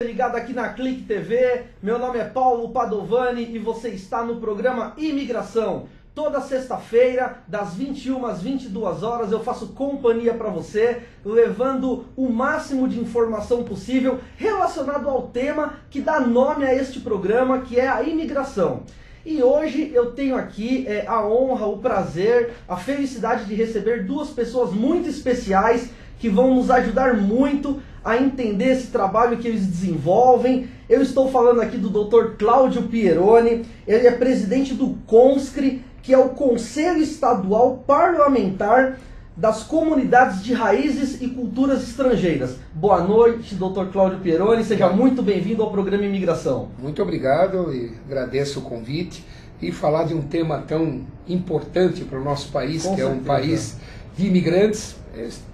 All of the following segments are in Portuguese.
Ligado aqui na Clique TV, meu nome é Paulo Padovani e você está no programa Imigração. Toda sexta-feira, das 21 às 22 horas, eu faço companhia para você, levando o máximo de informação possível relacionado ao tema que dá nome a este programa, que é a imigração. E hoje eu tenho aqui a honra, o prazer, a felicidade de receber duas pessoas muito especiais que vão nos ajudar muito a entender esse trabalho que eles desenvolvem. Eu estou falando aqui do Dr. Cláudio Pieroni, ele é presidente do CONSCRI, que é o Conselho Estadual Parlamentar das Comunidades de Raízes e Culturas Estrangeiras. Boa noite, Dr. Cláudio Pieroni, seja muito bem-vindo ao programa Imigração. Muito obrigado e agradeço o convite e falar de um tema tão importante para o nosso país, que é um país de imigrantes.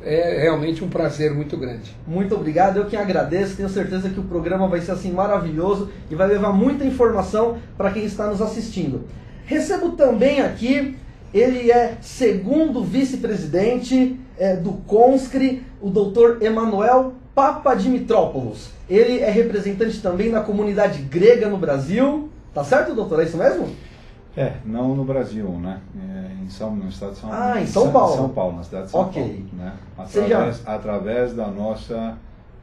É realmente um prazer muito grande. Muito obrigado, eu que agradeço, tenho certeza que o programa vai ser assim maravilhoso e vai levar muita informação para quem está nos assistindo. Recebo também aqui, ele é segundo vice-presidente do CONSCRI, o Dr. Emanuel Papadimotropoulos. Ele é representante também da comunidade grega no Brasil, tá certo, doutor? É isso mesmo? Não no Brasil, né? No estado de São Paulo. Ah, em São Paulo. São Paulo, na cidade de São Paulo. Né? Através da nossa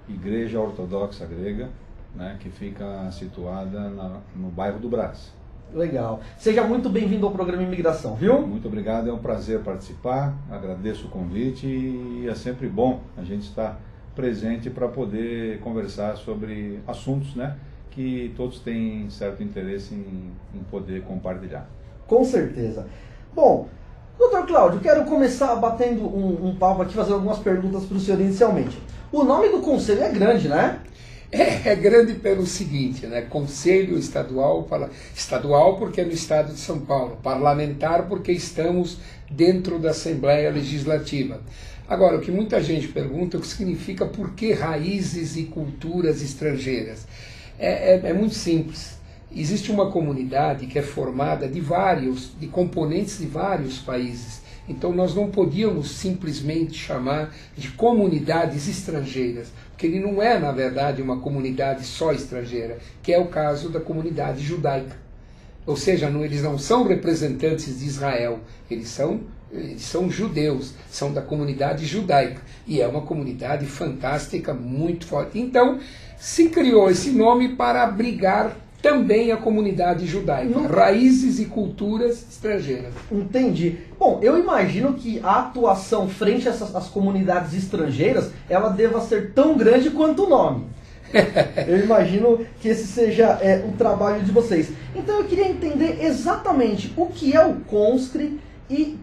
Igreja Ortodoxa Grega, né? Que fica situada no bairro do Brás. Legal. Seja muito bem-vindo ao programa Imigração, viu? Muito obrigado, é um prazer participar, agradeço o convite e é sempre bom a gente estar presente para poder conversar sobre assuntos, né? Que todos têm certo interesse em poder compartilhar. Com certeza. Bom, doutor Cláudio, quero começar batendo um papo aqui, fazendo algumas perguntas para o senhor inicialmente. O nome do conselho é grande, né? É grande pelo seguinte, né? Conselho Estadual porque é no estado de São Paulo, parlamentar porque estamos dentro da Assembleia Legislativa. Agora, o que muita gente pergunta é o que significa por que raízes e culturas estrangeiras. É muito simples. Existe uma comunidade que é formada de componentes de vários países. Então nós não podíamos simplesmente chamar de comunidades estrangeiras, porque ele não é, na verdade, uma comunidade só estrangeira, que é o caso da comunidade judaica. Ou seja, eles não são representantes de Israel, eles são judeus, são da comunidade judaica. E é uma comunidade fantástica, muito forte. Então, se criou esse nome para abrigar também a comunidade judaica, raízes e culturas estrangeiras. Entendi. Bom, eu imagino que a atuação frente a essas comunidades estrangeiras, ela deva ser tão grande quanto o nome. Eu imagino que esse seja o trabalho de vocês. Então eu queria entender exatamente o que é o CONSCRI e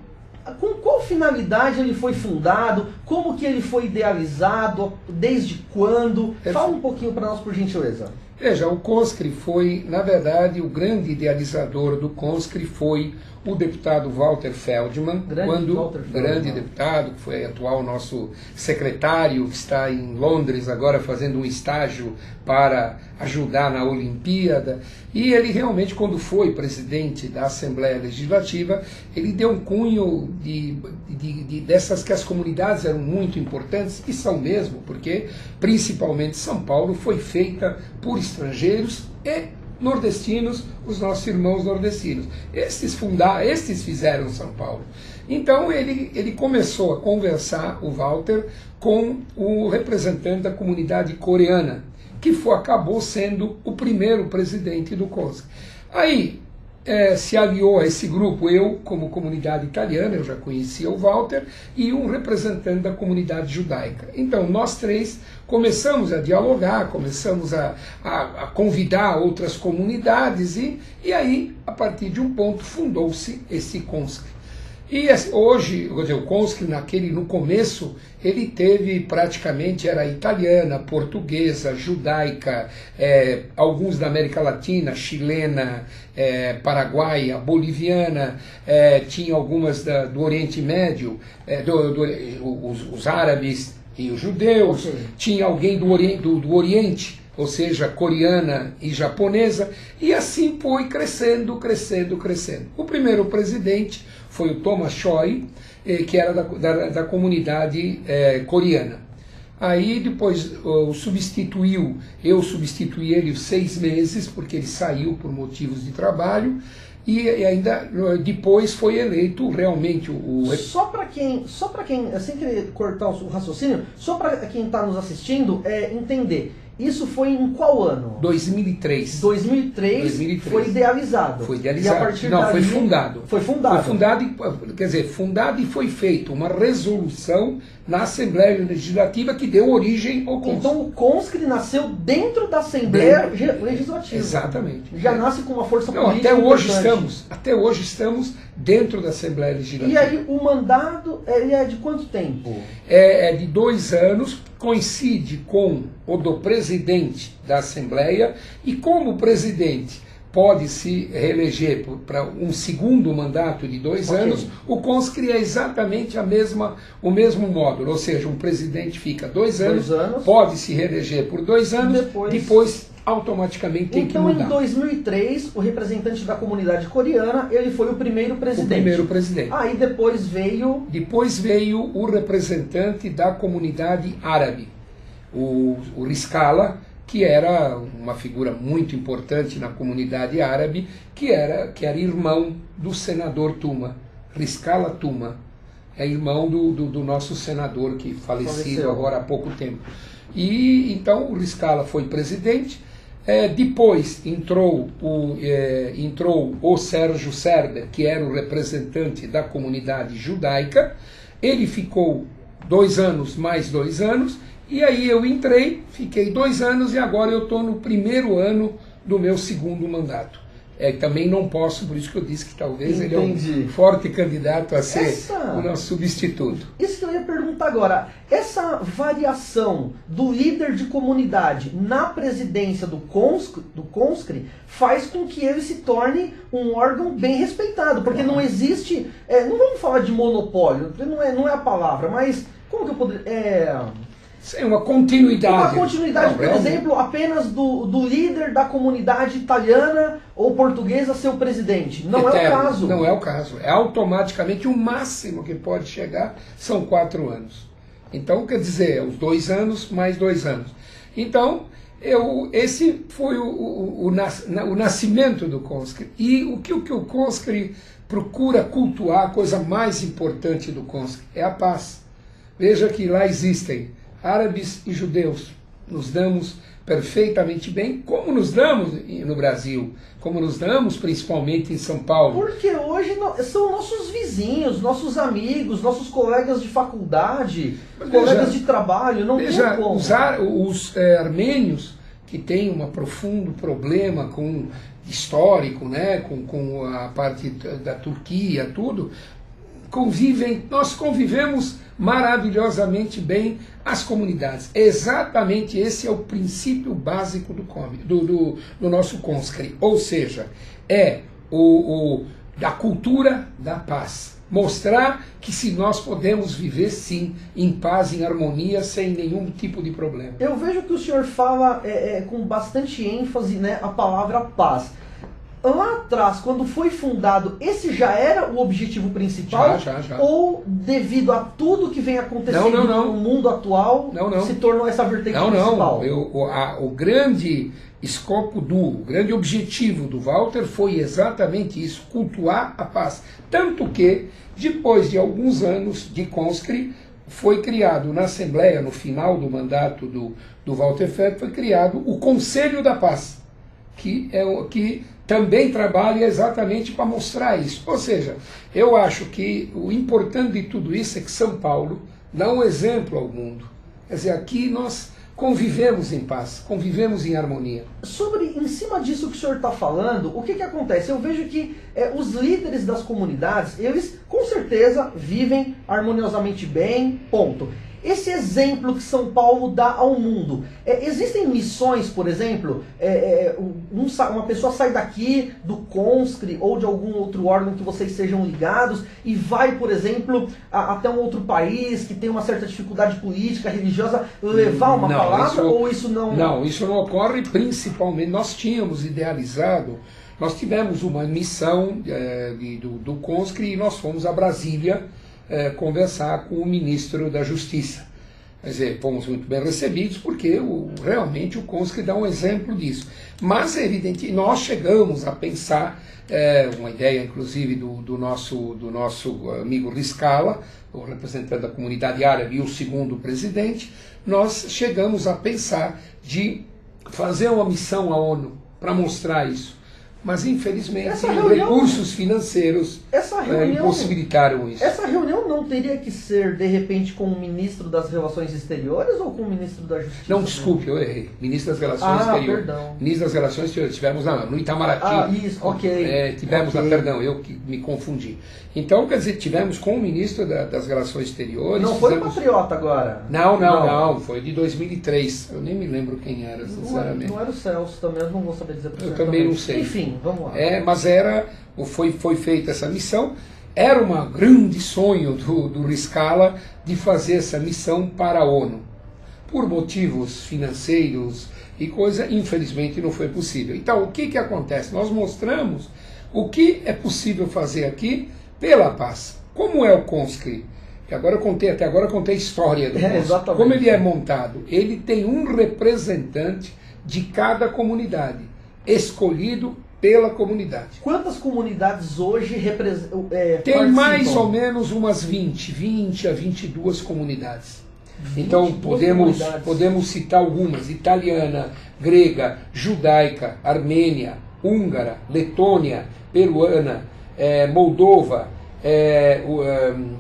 com qual finalidade ele foi fundado, como que ele foi idealizado, desde quando. Fala um pouquinho para nós, por gentileza. Veja, o CONSCRI foi, na verdade, o grande idealizador do CONSCRI foi o deputado Walter Feldman, grande deputado, que foi atual nosso secretário, que está em Londres agora fazendo um estágio para ajudar na Olimpíada. E ele realmente, quando foi presidente da Assembleia Legislativa, ele deu um cunho dessas que as comunidades eram muito importantes, e são mesmo, porque principalmente São Paulo foi feita por estrangeiros e nordestinos, os nossos irmãos nordestinos. Estes fizeram São Paulo. Então ele começou a conversar, o Walter, com o representante da comunidade coreana, que acabou sendo o primeiro presidente do CONSCRI. Aí se aliou a esse grupo, eu como comunidade italiana, eu já conhecia o Walter, e um representante da comunidade judaica. Então nós três começamos a dialogar, começamos a convidar outras comunidades e aí, a partir de um ponto, fundou-se esse CONSCRI. E hoje, o CONSCRI, no começo, ele teve praticamente, era italiana, portuguesa, judaica, alguns da América Latina, chilena, paraguaia, boliviana, tinha algumas do Oriente Médio, os árabes e os judeus, tinha alguém do Oriente, ou seja, coreana e japonesa, e assim foi crescendo, crescendo, crescendo. O primeiro presidente foi o Thomas Choi, que era da comunidade coreana. Aí depois eu substituí ele 6 meses, porque ele saiu por motivos de trabalho, e ainda depois foi eleito realmente o... Só para quem, sem querer cortar o raciocínio, só para quem está nos assistindo entender, isso foi em qual ano? 2003. 2003 foi idealizado. Foi idealizado. E a partir Não, daí, foi fundado. Foi fundado. Foi fundado, quer dizer, fundado e foi feita uma resolução na Assembleia Legislativa que deu origem ao CONSCRI. Então o CONSCRI nasceu dentro da Assembleia Legislativa. Exatamente. Já nasce com uma força política até hoje estamos dentro da Assembleia Legislativa. E aí o mandato ele é de quanto tempo? É de 2 anos, coincide com o do presidente da Assembleia, e como o presidente pode se reeleger para um segundo mandato de 2 anos, o CONSCRI é exatamente o mesmo módulo, ou seja, um presidente fica 2 anos, pode se reeleger por 2 anos, depois automaticamente tem que mudar. Então, em 2003, o representante da comunidade coreana, ele foi o primeiro presidente. O primeiro presidente. Aí depois veio... Depois veio o representante da comunidade árabe, o Rizkallah, que era uma figura muito importante na comunidade árabe, que era irmão do senador Tuma, Rizkallah Tuma. É irmão do nosso senador que faleceu agora há pouco tempo. E então o Rizkallah foi presidente. Depois entrou o Sérgio Serber, que era o representante da comunidade judaica. Ele ficou 2 anos mais 2 anos, e aí eu entrei, fiquei 2 anos, e agora eu estou no primeiro ano do meu segundo mandato. Também não posso, por isso que eu disse que talvez ele é um forte candidato a ser o nosso substituto. Isso que eu ia perguntar agora. Essa variação do líder de comunidade na presidência do CONSCRI faz com que ele se torne um órgão bem respeitado, porque não existe, não vamos falar de monopólio, não é a palavra, mas como que eu poderia... Sim, uma continuidade. Uma continuidade, por exemplo, apenas do líder da comunidade italiana ou portuguesa ser o presidente. Não é o caso. Não é o caso. É automaticamente o máximo que pode chegar são 4 anos. Então, quer dizer, os 2 anos mais 2 anos. Então, esse foi o nascimento do CONSCRI. E o que o CONSCRI procura cultuar, a coisa mais importante do CONSCRI, é a paz. Veja que lá existem árabes e judeus, nos damos perfeitamente bem, como nos damos no Brasil, como nos damos principalmente em São Paulo. Porque hoje são nossos vizinhos, nossos amigos, nossos colegas de faculdade, colegas de trabalho, não tem como. Os armênios, que têm um profundo problema histórico, né, com a parte da Turquia, tudo, nós convivemos maravilhosamente bem as comunidades. Exatamente esse é o princípio básico do nosso CONSCRI, ou seja, da cultura da paz. Mostrar que se nós podemos viver sim, em paz, em harmonia, sem nenhum tipo de problema. Eu vejo que o senhor fala com bastante ênfase, né, a palavra paz. Lá atrás, quando foi fundado, esse já era o objetivo principal? Já. Ou devido a tudo que vem acontecendo no mundo atual, se tornou essa vertente principal? O grande escopo o grande objetivo do Walter foi exatamente isso, cultuar a paz. Tanto que, depois de alguns anos de CONSCRI, foi criado na Assembleia, no final do mandato do Walter Fett, foi criado o Conselho da Paz, que também trabalha exatamente para mostrar isso. Ou seja, eu acho que o importante de tudo isso é que São Paulo dá um exemplo ao mundo. Quer dizer, aqui nós convivemos em paz, convivemos em harmonia. Em cima disso que o senhor está falando, o que acontece? Eu vejo que os líderes das comunidades, eles com certeza vivem harmoniosamente bem, ponto. Esse exemplo que São Paulo dá ao mundo, existem missões, por exemplo, uma pessoa sai daqui do CONSCRI ou de algum outro órgão que vocês sejam ligados e vai, por exemplo, até um outro país que tem uma certa dificuldade política, religiosa, levar uma palavra, ou isso não... Não, isso não ocorre principalmente, nós tínhamos idealizado, nós tivemos uma missão do CONSCRI e nós fomos a Brasília conversar com o ministro da Justiça. Quer dizer, fomos muito bem recebidos porque realmente o Conscri dá um exemplo disso. Mas é evidente, nós chegamos a pensar, uma ideia inclusive do nosso amigo Riscala, o representante da comunidade árabe e o segundo presidente, nós chegamos a pensar de fazer uma missão à ONU para mostrar isso. Mas, infelizmente, recursos financeiros impossibilitaram isso. Essa reunião não teria que ser, de repente, com o ministro das Relações Exteriores ou com o ministro da Justiça? Não, desculpe, eu errei. Ministro das Relações Exteriores. Perdão. Ministro das Relações Exteriores. Tivemos no Itamaraty. Isso, ok. Tivemos perdão, eu que me confundi. Então, quer dizer, tivemos com o ministro das Relações Exteriores. Não foi o Patriota agora? Não, foi de 2003. Eu nem me lembro quem era, sinceramente. Não era o Celso também, eu não vou saber dizer para você. Eu também não sei. Enfim, vamos lá. Mas foi feita essa missão. Era um grande sonho do Riscala de fazer essa missão para a ONU. Por motivos financeiros e coisa, infelizmente não foi possível. Então, o que acontece? Nós mostramos o que é possível fazer aqui pela paz. Como é o Conscri? Que até agora eu contei a história do Conscri. Como ele é montado? Ele tem um representante de cada comunidade, escolhido pela comunidade. Quantas comunidades hoje tem participam? Mais ou menos umas 20 a 22 comunidades. Então podemos citar algumas: italiana, grega, judaica, armênia, húngara, letônia, peruana, moldova,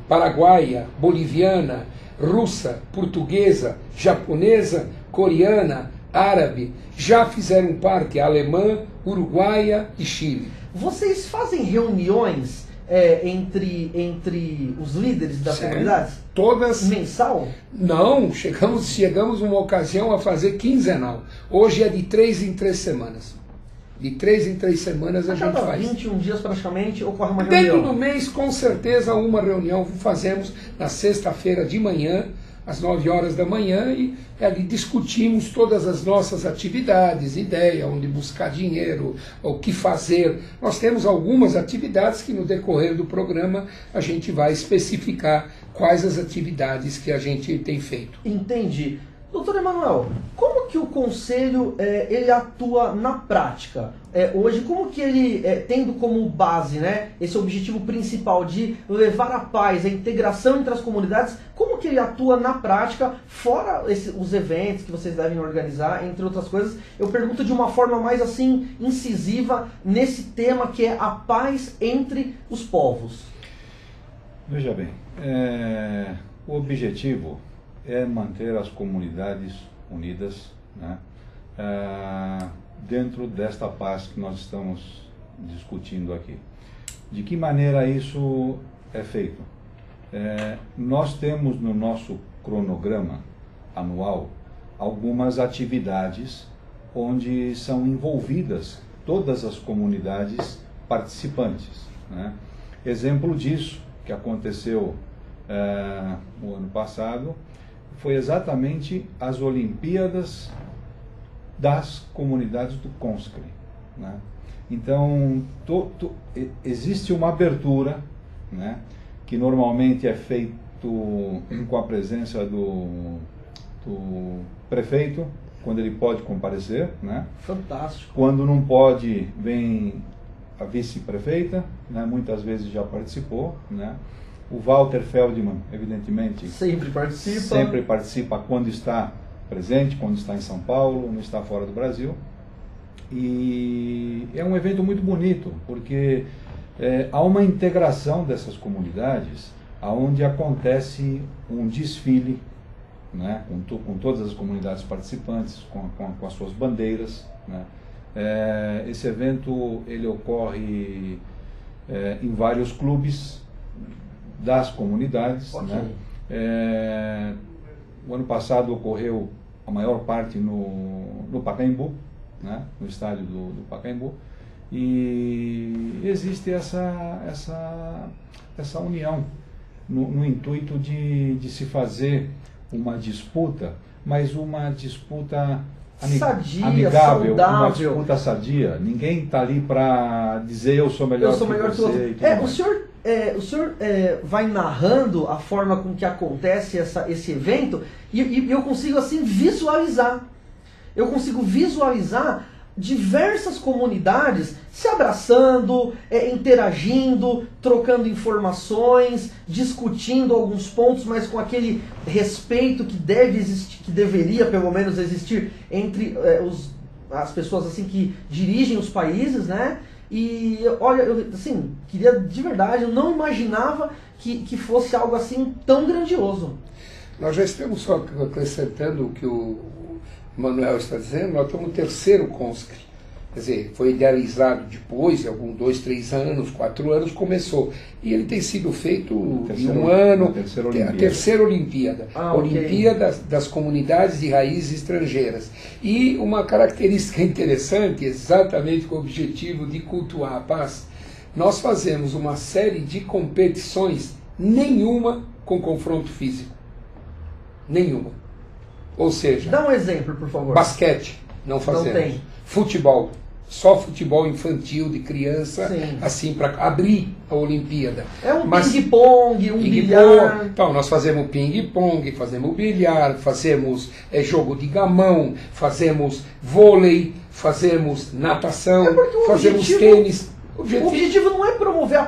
paraguaia, boliviana, russa, portuguesa, japonesa, coreana, árabe. Já fizeram parte alemã, uruguaia e Chile. Vocês fazem reuniões entre os líderes das comunidades? Todas. Mensal? Não, chegamos numa ocasião a fazer quinzenal. Hoje é de 3 em 3 semanas. De 3 em 3 semanas a gente faz. 21 dias praticamente ocorre uma reunião. Dentro do mês, com certeza, uma reunião fazemos na sexta-feira de manhã, às 9 horas da manhã, e ali discutimos todas as nossas atividades, ideia, onde buscar dinheiro, o que fazer. Nós temos algumas atividades que no decorrer do programa a gente vai especificar quais as atividades que a gente tem feito. Entendi. Doutor Emanuel, como que o Conselho ele atua na prática? Hoje, como que ele, tendo como base, né, esse objetivo principal de levar a paz, a integração entre as comunidades, como que ele atua na prática, fora os eventos que vocês devem organizar, entre outras coisas? Eu pergunto de uma forma mais assim incisiva nesse tema que é a paz entre os povos. Veja bem, o objetivo é manter as comunidades unidas, né, dentro desta paz que nós estamos discutindo aqui. De que maneira isso é feito? Nós temos no nosso cronograma anual algumas atividades onde são envolvidas todas as comunidades participantes, né? Exemplo disso que aconteceu no ano passado foi exatamente as Olimpíadas das comunidades do Conscri, né? Então, existe uma abertura, né, que normalmente é feito com a presença do prefeito, quando ele pode comparecer, né? Fantástico. Quando não pode, vem a vice-prefeita, né? Muitas vezes já participou, né? O Walter Feldman, evidentemente, sempre participa quando está presente, quando está em São Paulo, não está fora do Brasil. E é um evento muito bonito, porque há uma integração dessas comunidades, onde acontece um desfile, né, com todas as comunidades participantes, com as suas bandeiras, né. Esse evento ele ocorre em vários clubes das comunidades, okay, né? O ano passado ocorreu a maior parte no Pacaembu, né? No estádio do Pacaembu, e existe essa união no intuito de se fazer uma disputa, mas uma disputa sadia, amigável, saudável. Uma disputa sadia. Ninguém está ali para dizer eu sou melhor que você. O senhor o senhor vai narrando a forma com que acontece esse evento e eu consigo assim visualizar. Eu consigo visualizar diversas comunidades se abraçando, interagindo, trocando informações, discutindo alguns pontos, mas com aquele respeito que deve existir, que deveria pelo menos existir entre as pessoas assim que dirigem os países, né? E olha, eu assim, queria de verdade, eu não imaginava que fosse algo assim tão grandioso. Nós já estamos só acrescentando o que o Manuel está dizendo, nós estamos no terceiro CONSCRE. Quer dizer, foi idealizado depois, de alguns 2, 3 anos, 4 anos, começou. E ele tem sido feito em um ano, a terceira Olimpíada. A Olimpíada das Comunidades de Raízes Estrangeiras. E uma característica interessante, exatamente com o objetivo de cultuar a paz, nós fazemos uma série de competições, nenhuma com confronto físico. Nenhuma. Ou seja... Dá um exemplo, por favor. Basquete, não fazemos. Não tem. Futebol, só futebol infantil, de criança, Sim. assim, para abrir a Olimpíada. É um ping-pong, um bilhar. Então, nós fazemos ping-pong, fazemos bilhar, fazemos jogo de gamão, fazemos vôlei, fazemos natação, fazemos tênis. O objetivo não é promover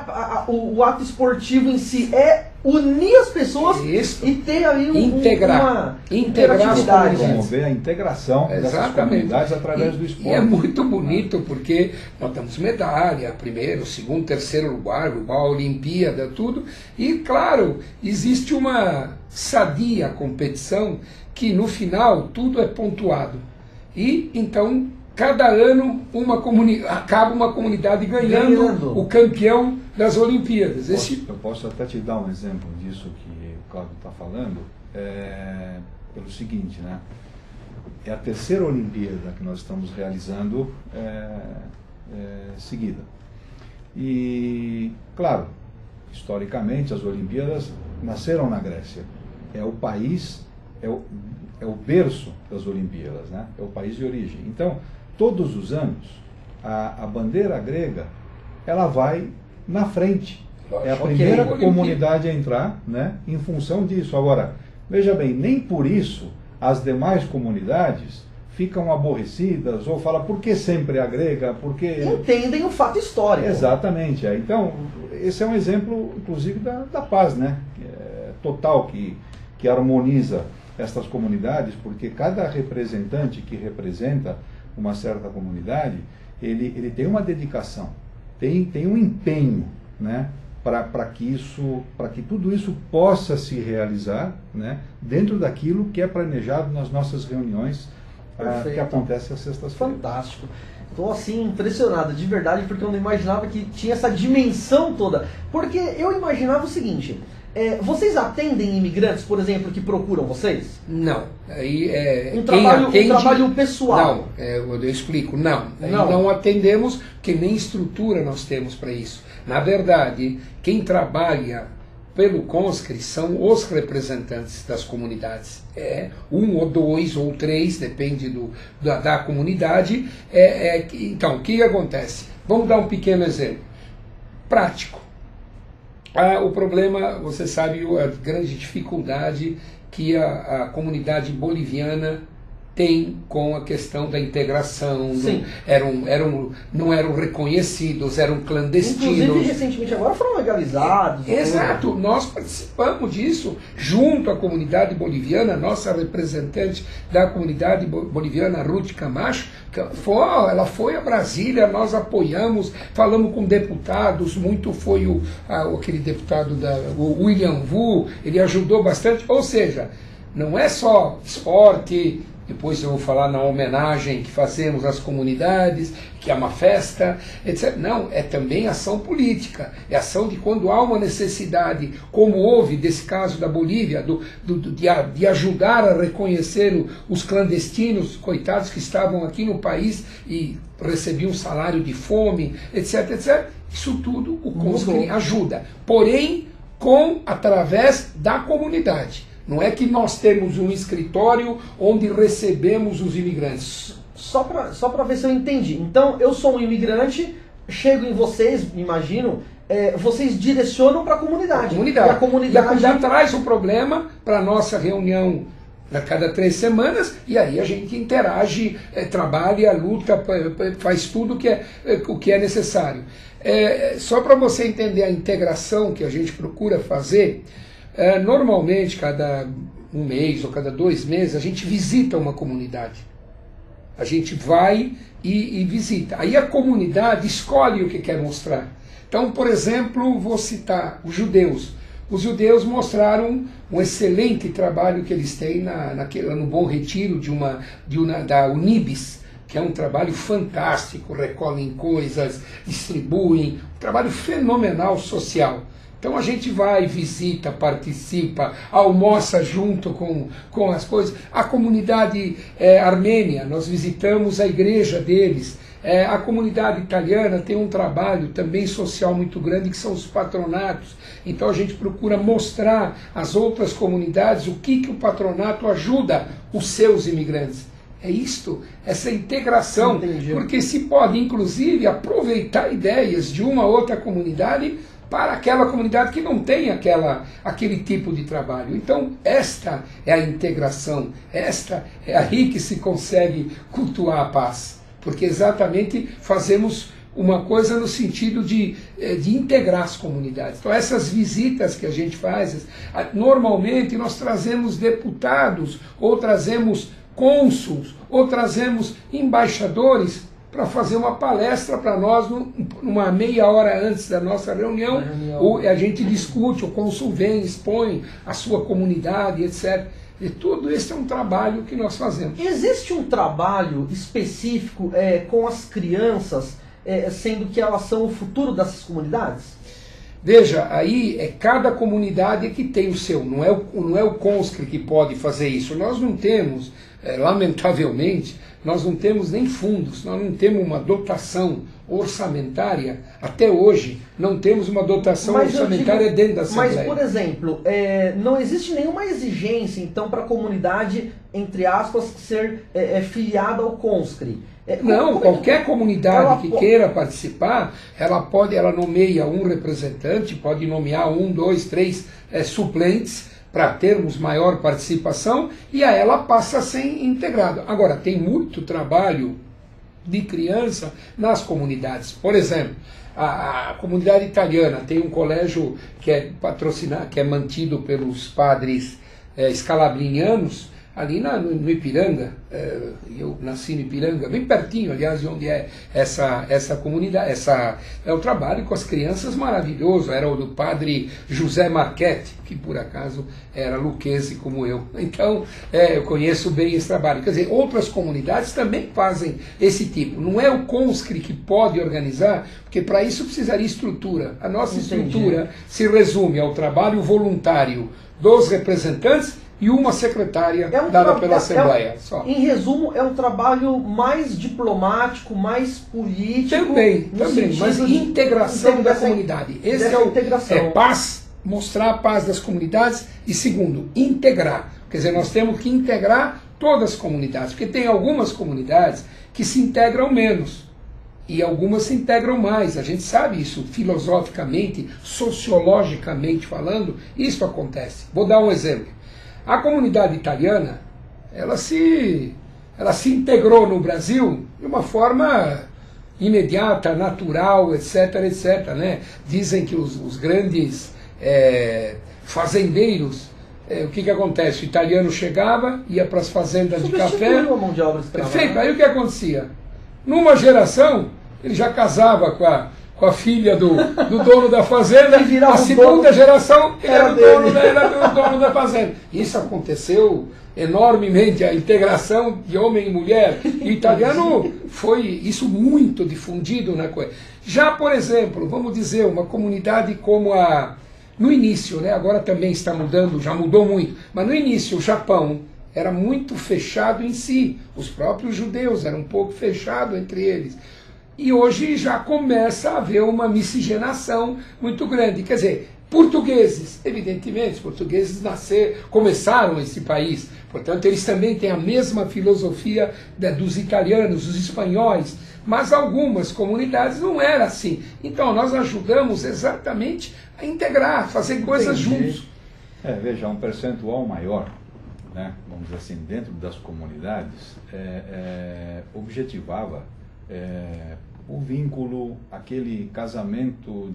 o ato esportivo em si, é unir as pessoas e ter ali integrar as comunidades. Promover a integração dessas comunidades através do esporte. E é muito bonito porque nós temos medalha, primeiro, segundo, terceiro lugar, igual a Olimpíada, tudo. E, claro, existe uma sadia competição que, no final, tudo é pontuado. E, então... Cada ano acaba uma comunidade ganhando o campeão das Olimpíadas. Eu posso até te dar um exemplo disso que o Cláudio está falando, pelo seguinte, né? É a terceira Olimpíada que nós estamos realizando seguida. E, claro, historicamente as Olimpíadas nasceram na Grécia. É o país, é o berço das Olimpíadas, né? É o país de origem. Então, todos os anos, a bandeira grega, ela vai na frente. É a primeira comunidade a entrar, né, em função disso. Agora, veja bem, nem por isso as demais comunidades ficam aborrecidas ou falam, por que sempre a grega? Porque... Entendem o fato histórico. Exatamente. Então, esse é um exemplo, inclusive, da paz, né? Total, que harmoniza estas comunidades, porque cada representante que representa uma certa comunidade, ele tem uma dedicação, tem um empenho, né, para que tudo isso possa se realizar, né, dentro daquilo que é planejado nas nossas reuniões que acontecem às sextas-feiras. Fantástico. Estou assim impressionado, de verdade, porque eu não imaginava que tinha essa dimensão toda. Porque eu imaginava o seguinte... vocês atendem imigrantes, por exemplo, que procuram vocês? Não. Aí um trabalho pessoal. Não, eu explico. Não atendemos, porque nem estrutura nós temos para isso. Na verdade, quem trabalha pelo CONSCRE são os representantes das comunidades. Um ou dois ou três, depende da comunidade. Então, o que acontece? Vamos dar um pequeno exemplo. Prático. O problema, você sabe, a grande dificuldade que a comunidade boliviana tem com a questão da integração. Não eram reconhecidos, eram clandestinos. Inclusive, recentemente agora foram legalizados. Exato, nós participamos disso junto à comunidade boliviana, nossa representante da comunidade boliviana, Ruth Camacho, ela foi a Brasília, nós apoiamos, falamos com deputados, muito foi aquele deputado, o William Vu, ele ajudou bastante, ou seja, não é só esporte. Depois eu vou falar na homenagem que fazemos às comunidades, que é uma festa, etc. Não, é também ação política. É ação de quando há uma necessidade, como houve desse caso da Bolívia, de ajudar a reconhecer os clandestinos, coitados que estavam aqui no país e recebiam um salário de fome, etc, etc. Isso tudo o CONSCRE ajuda. Porém, através da comunidade. Não é que nós temos um escritório onde recebemos os imigrantes. Só para ver se eu entendi. Então, eu sou um imigrante, chego em vocês, imagino, vocês direcionam para a comunidade. E a comunidade traz o problema para a nossa reunião a cada 3 semanas, e aí a gente interage, trabalha, luta, faz tudo o que é necessário. Só para você entender a integração que a gente procura fazer, normalmente cada 1 mês ou cada 2 meses a gente visita uma comunidade. A gente vai e visita. Aí a comunidade escolhe o que quer mostrar. Então, por exemplo, vou citar os judeus. Os judeus mostraram um excelente trabalho que eles têm no Bom Retiro da Unibis, que é um trabalho fantástico, recolhem coisas, distribuem, um trabalho fenomenal social. Então a gente vai, visita, participa, almoça junto com as coisas. A comunidade armênia, nós visitamos a igreja deles. A comunidade italiana tem um trabalho também social muito grande, que são os patronatos. Então a gente procura mostrar às outras comunidades o que o patronato ajuda os seus imigrantes. É isto, essa integração. Entendi. Porque se pode, inclusive, aproveitar ideias de uma outra comunidade para aquela comunidade que não tem aquele tipo de trabalho. Então, esta é a integração, esta é aí que se consegue cultuar a paz. Porque exatamente fazemos uma coisa no sentido de integrar as comunidades. Então essas visitas que a gente faz, normalmente nós trazemos deputados, ou trazemos cônsuls, ou trazemos embaixadores para fazer uma palestra para nós, uma meia hora antes da nossa reunião, a gente discute, o cônsul vem, expõe a sua comunidade, etc. E tudo isso é um trabalho que nós fazemos. Existe um trabalho específico com as crianças, sendo que elas são o futuro dessas comunidades? Veja, aí cada comunidade que tem o seu, não é o conscri que pode fazer isso. Nós não temos, lamentavelmente, nós não temos nem fundos, nós não temos uma dotação orçamentária, até hoje, não temos uma dotação orçamentária dentro da Assembleia. Mas, por exemplo, não existe nenhuma exigência, então, para a comunidade, entre aspas, ser filiada ao conscri? Qualquer comunidade que queira participar, ela nomeia um representante, pode nomear 1, 2, 3 suplentes, para termos maior participação, e aí ela passa a ser integrada. Agora, tem muito trabalho de criança nas comunidades. Por exemplo, a comunidade italiana tem um colégio que é mantido pelos padres scalabrinianos, ali no Ipiranga. Eu nasci no Ipiranga, bem pertinho, aliás, de onde é essa comunidade. É o trabalho com as crianças maravilhoso. Era o do padre José Marchetti, que por acaso era luquense como eu. Então, eu conheço bem esse trabalho. Quer dizer, outras comunidades também fazem esse tipo. Não é o conscri que pode organizar, porque para isso precisaria estrutura. A nossa estrutura se resume ao trabalho voluntário dos representantes e uma secretária dada pela Assembleia. Só. Em resumo, é um trabalho mais diplomático, mais político. Também, mas integração da comunidade. Esse é paz, mostrar a paz das comunidades, e segundo, integrar. Quer dizer, nós temos que integrar todas as comunidades, porque tem algumas comunidades que se integram menos, e algumas se integram mais. A gente sabe isso filosoficamente, sociologicamente falando, isso acontece. Vou dar um exemplo. A comunidade italiana, ela se integrou no Brasil de uma forma imediata, natural, etc, etc, né? Dizem que os grandes fazendeiros, o que acontece? O italiano chegava, ia para as fazendas de café. A mão de obra perfeito. Aí o que acontecia? Numa geração, ele já casava com a filha do dono da fazenda, a segunda geração ele era o dono da fazenda. Isso aconteceu enormemente, a integração de homem e mulher. E o italiano foi isso muito difundido na coisa. Já, por exemplo, vamos dizer, uma comunidade como no início, né, agora também está mudando, já mudou muito, mas no início o Japão era muito fechado em si, os próprios judeus eram um pouco fechados entre eles. E hoje já começa a haver uma miscigenação muito grande. Quer dizer, portugueses, evidentemente, os portugueses começaram esse país, portanto eles também têm a mesma filosofia dos italianos, dos espanhóis, Mas algumas comunidades não era assim. Então nós ajudamos exatamente a integrar, fazer coisas juntos. Veja, um percentual maior, né, vamos dizer assim, dentro das comunidades, objetivava o vínculo, aquele casamento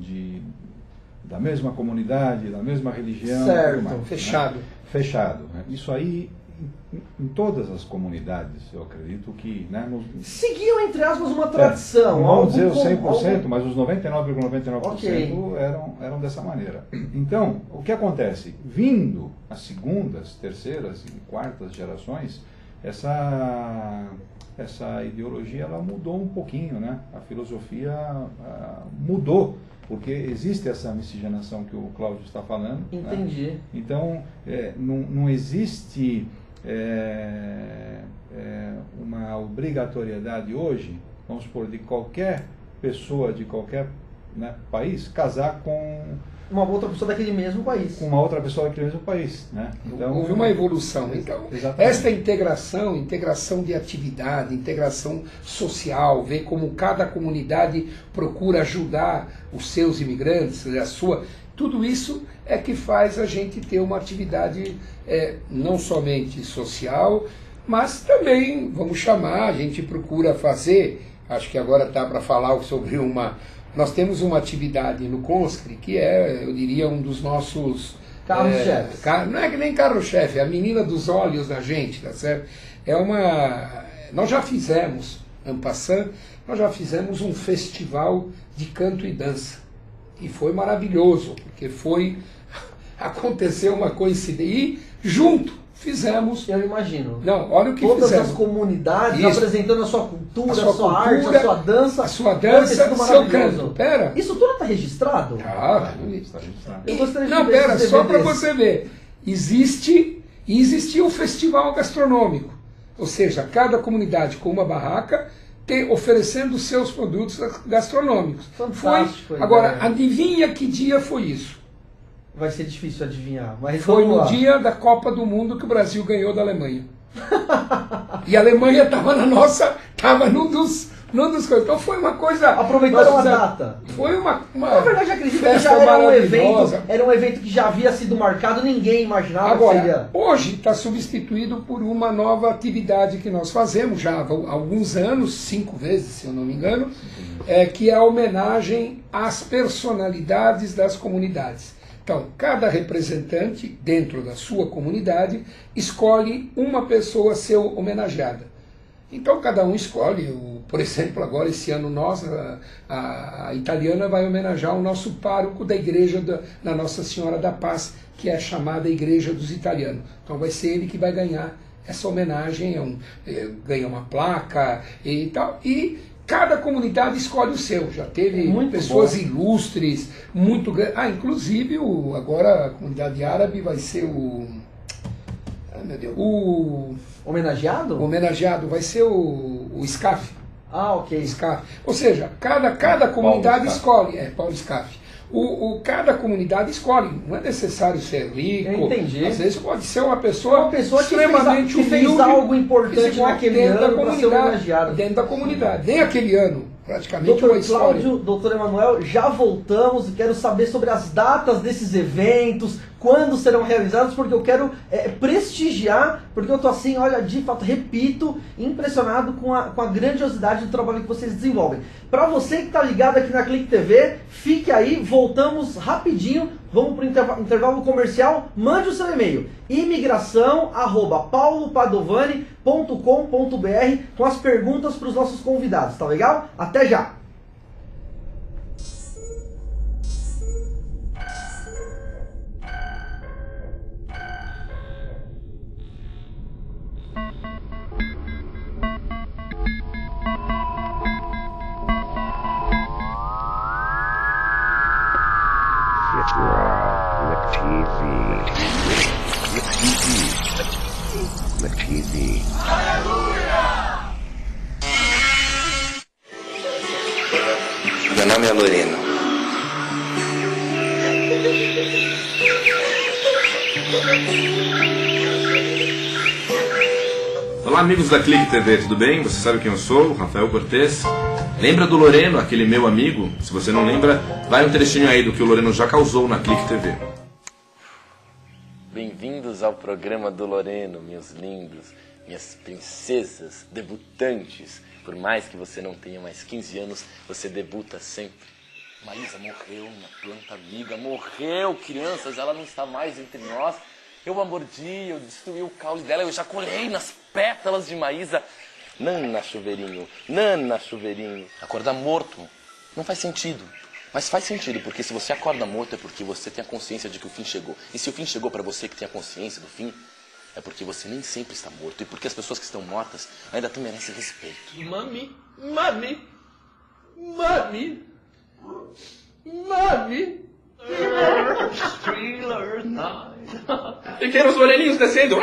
da mesma comunidade, da mesma religião. Certo, mais, fechado. Né? Fechado. Né? Isso aí, em todas as comunidades, eu acredito que... Né, seguiam, entre aspas, uma tradição. Não vamos dizer os 100%, mas os 99,99% Okay. eram dessa maneira. Então, o que acontece? Vindo as segundas, terceiras e quartas gerações, essa ideologia ela mudou um pouquinho, né? A filosofia mudou, porque existe essa miscigenação que o Cláudio está falando. Entendi. Né? Então, não existe uma obrigatoriedade hoje, vamos supor, de qualquer pessoa de qualquer, né, país casar com uma outra pessoa daquele mesmo país. Com uma outra pessoa daquele mesmo país, né? Então, houve uma evolução. Então, esta integração de atividade, integração social, ver como cada comunidade procura ajudar os seus imigrantes, a sua... Tudo isso é que faz a gente ter uma atividade não somente social, mas também, vamos chamar, a gente procura fazer, acho que agora está para falar sobre nós temos uma atividade no Conscri que eu diria, um dos nossos... Carro-chefe. Não é que nem carro-chefe, é a menina dos olhos da gente, tá certo? Nós já fizemos, en passant, nós já fizemos um festival de canto e dança. E foi maravilhoso, porque aconteceu uma coincidência. E junto fizemos... Eu imagino. Não, olha o que todas fizemos. As comunidades Isso. Apresentando a sua cultura, a sua arte, a sua dança. A sua dança, seu canto. Pera. Isso tudo está registrado? Está registrado. Eu gostaria de Não, pera, só para DVDs. você ver. Existia um festival gastronômico. Ou seja, cada comunidade com uma barraca oferecendo seus produtos gastronômicos. Fantástico. Agora, adivinha que dia foi isso? Vai ser difícil adivinhar. Mas foi no dia da Copa do Mundo que o Brasil ganhou da Alemanha. E a Alemanha estava num dos coisas. Então foi uma coisa... Aproveitaram a data. Foi uma na verdade, acredito que já era um evento que já havia sido marcado, ninguém imaginava. Agora, hoje está substituído por uma nova atividade que nós fazemos já há alguns anos, 5 vezes, se eu não me engano, que é a homenagem às personalidades das comunidades. Então, cada representante dentro da sua comunidade escolhe uma pessoa a ser homenageada. Então, cada um escolhe, por exemplo, agora esse ano a italiana vai homenagear o nosso pároco da igreja da Nossa Senhora da Paz, que é a chamada Igreja dos Italianos. Então vai ser ele que vai ganhar essa homenagem, ganha uma placa e tal, e cada comunidade escolhe o seu. Já teve pessoas ilustres, muito grandes. Inclusive, agora a comunidade árabe vai ser o homenageado vai ser o SCAF. Ok. SCAF. Ou seja, cada comunidade escolhe. Paulo SCAF. Cada comunidade escolhe. Não é necessário ser rico. Eu entendi. Às vezes pode ser uma pessoa extremamente que fez algo importante naquele ano para ser homenageado. Dentro da comunidade. Nem aquele ano. Praticamente uma história. Cláudio, doutor Emanuel, já voltamos e quero saber sobre as datas desses eventos, quando serão realizados, porque eu quero prestigiar, porque eu estou assim, olha, de fato, repito, impressionado com a grandiosidade do trabalho que vocês desenvolvem. Para você que está ligado aqui na Clique TV, fique aí, voltamos rapidinho, vamos para o intervalo comercial, mande o seu e-mail, imigração@paulopadovani.com.br com as perguntas para os nossos convidados, tá legal? Até já! Meu nome é Lorena. Olá, amigos da Clique TV, tudo bem? Você sabe quem eu sou, Rafael Cortez. Lembra do Loreno, aquele meu amigo? Se você não lembra, vai um trechinho aí do que o Loreno já causou na Clique TV. Bem-vindos ao programa do Loreno, meus lindos, minhas princesas, debutantes. Por mais que você não tenha mais 15 anos, você debuta sempre. Maísa morreu, minha planta amiga, morreu, crianças, ela não está mais entre nós. Eu a mordi, eu destruí o caule dela, eu ejaculei nas pétalas de Maísa. Nana, chuveirinho, nana, chuveirinho. Acordar morto não faz sentido. Mas faz sentido, porque se você acorda morto é porque você tem a consciência de que o fim chegou. E se o fim chegou para você que tem a consciência do fim, é porque você nem sempre está morto. E porque as pessoas que estão mortas ainda também merecem respeito. Mami, mami, mami, mami. Thriller night. Pequenos moreninhos descendo.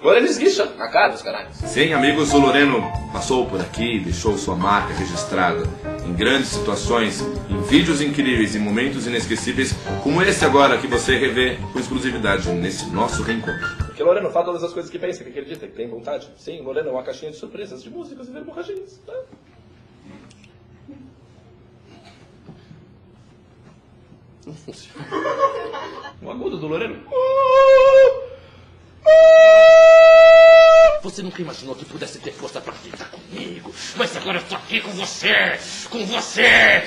Loreno esguicha na cara dos caralhos. Sim, amigos, o Loreno passou por aqui, deixou sua marca registrada em grandes situações, em vídeos incríveis e momentos inesquecíveis, como esse agora que você revê com exclusividade nesse nosso reencontro. Porque Loreno fala todas as coisas que pensa, que acredita, que tem vontade. Sim, Loreno é uma caixinha de surpresas, de músicas e verborraginhas. Tá? Não funciona. O agudo do Loreno. Você nunca imaginou que pudesse ter força pra ficar comigo, mas agora eu tô aqui com você! Com você!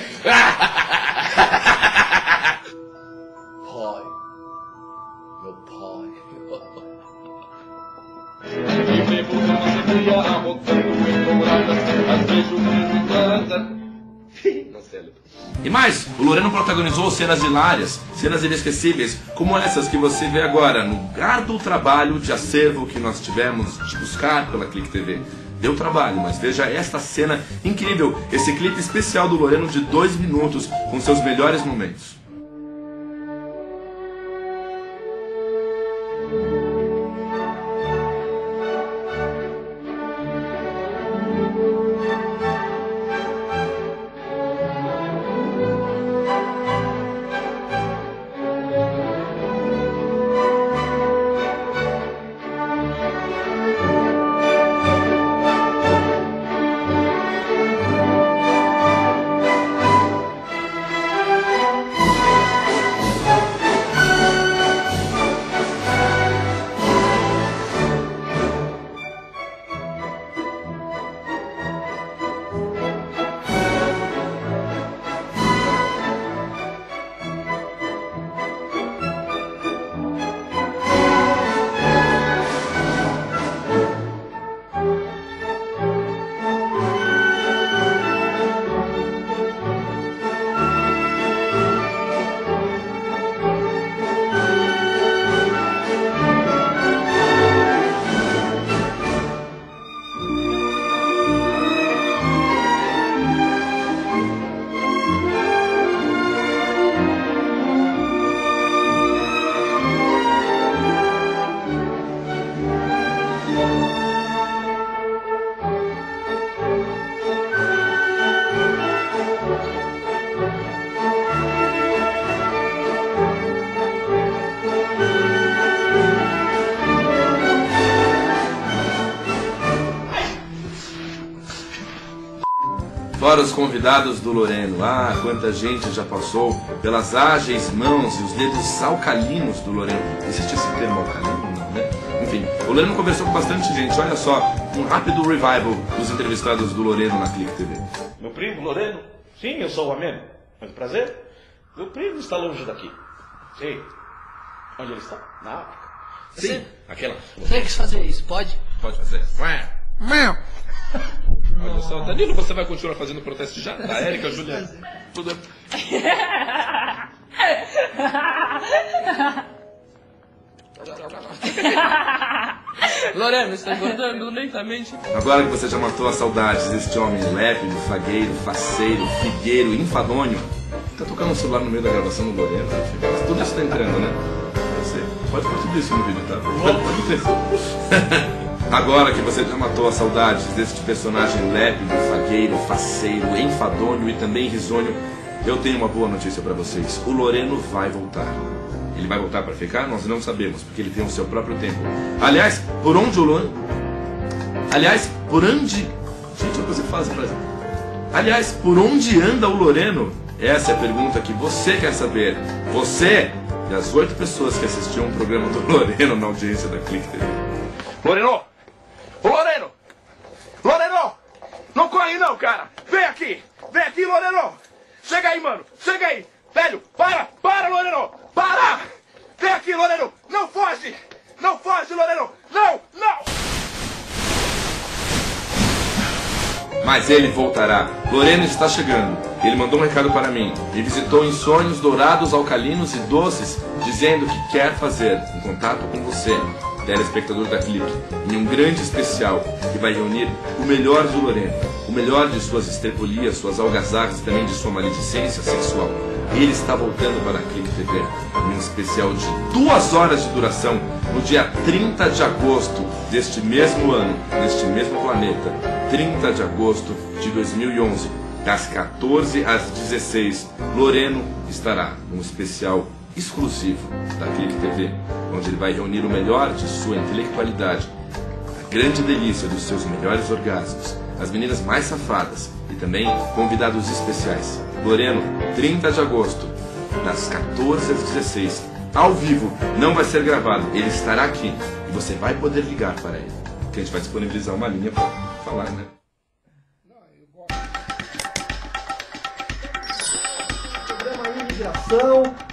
Pai. Meu pai. E mais, o Loreno protagonizou cenas hilárias, cenas inesquecíveis, como essas que você vê agora, no árduo trabalho de acervo que nós tivemos de buscar pela Clique TV. Deu trabalho, mas veja esta cena incrível, esse clipe especial do Loreno de 2 minutos, com seus melhores momentos. Fora os convidados do Loreno, quanta gente já passou pelas ágeis mãos e os dedos alcalinos do Loreno. Existe esse termo alcalino? Não, né? Enfim, o Loreno conversou com bastante gente. Olha só, um rápido revival dos entrevistados do Loreno na Clique TV. Meu primo, Loreno? Sim, eu sou o Ameno. Muito prazer. Meu primo está longe daqui. Sim. Onde ele está? Na África. Sim, aquela... Tem que fazer isso, pode? Pode fazer. Não. Olha só, Danilo, você vai continuar fazendo protesto já? A Érica, a Juliana, tudo... Loreno, está engordando lentamente. Agora que você já matou as saudades deste homem lépido, fagueiro, faceiro, figueiro, enfadonho, tá tocando um celular no meio da gravação do Loreno, tudo isso tá entrando, né? Você pode pôr tudo isso no vídeo, tá? Agora que você já matou as saudades deste personagem lépido, fagueiro, faceiro, enfadonho e também risonho, eu tenho uma boa notícia para vocês. O Loreno vai voltar. Ele vai voltar para ficar? Nós não sabemos, porque ele tem o seu próprio tempo. Aliás, por onde o Loreno... Aliás, por onde... Gente, você faz Brasil. Aliás, por onde anda o Loreno? Essa é a pergunta que você quer saber. Você e as 8 pessoas que assistiam o programa do Loreno na audiência da Clique TV. Loreno! Ô Loreno! Loreno! Não corre não, cara! Vem aqui, Loreno! Chega aí, mano! Chega aí! Velho, para, Loreno! Para! Vem aqui, Loreno! Não foge! Não foge, Loreno! Não! Mas ele voltará. Loreno está chegando. Ele mandou um recado para mim. Me visitou em sonhos dourados, alcalinos e doces, dizendo que quer fazer um contato com você, telespectador da Clique, em um grande especial que vai reunir o melhor do Loreno, o melhor de suas estripulias, suas algazarras e também de sua maledicência sexual. Ele está voltando para a Clique TV, em um especial de 2 horas de duração, no dia 30 de agosto deste mesmo ano, neste mesmo planeta, 30 de agosto de 2011, das 14 às 16, Loreno estará num especial exclusivo da Clique TV, onde ele vai reunir o melhor de sua intelectualidade, a grande delícia dos seus melhores orgasmos, as meninas mais safadas e também convidados especiais. Loreno, 30 de agosto, das 14 às 16, ao vivo, não vai ser gravado, ele estará aqui e você vai poder ligar para ele, porque a gente vai disponibilizar uma linha para falar, né?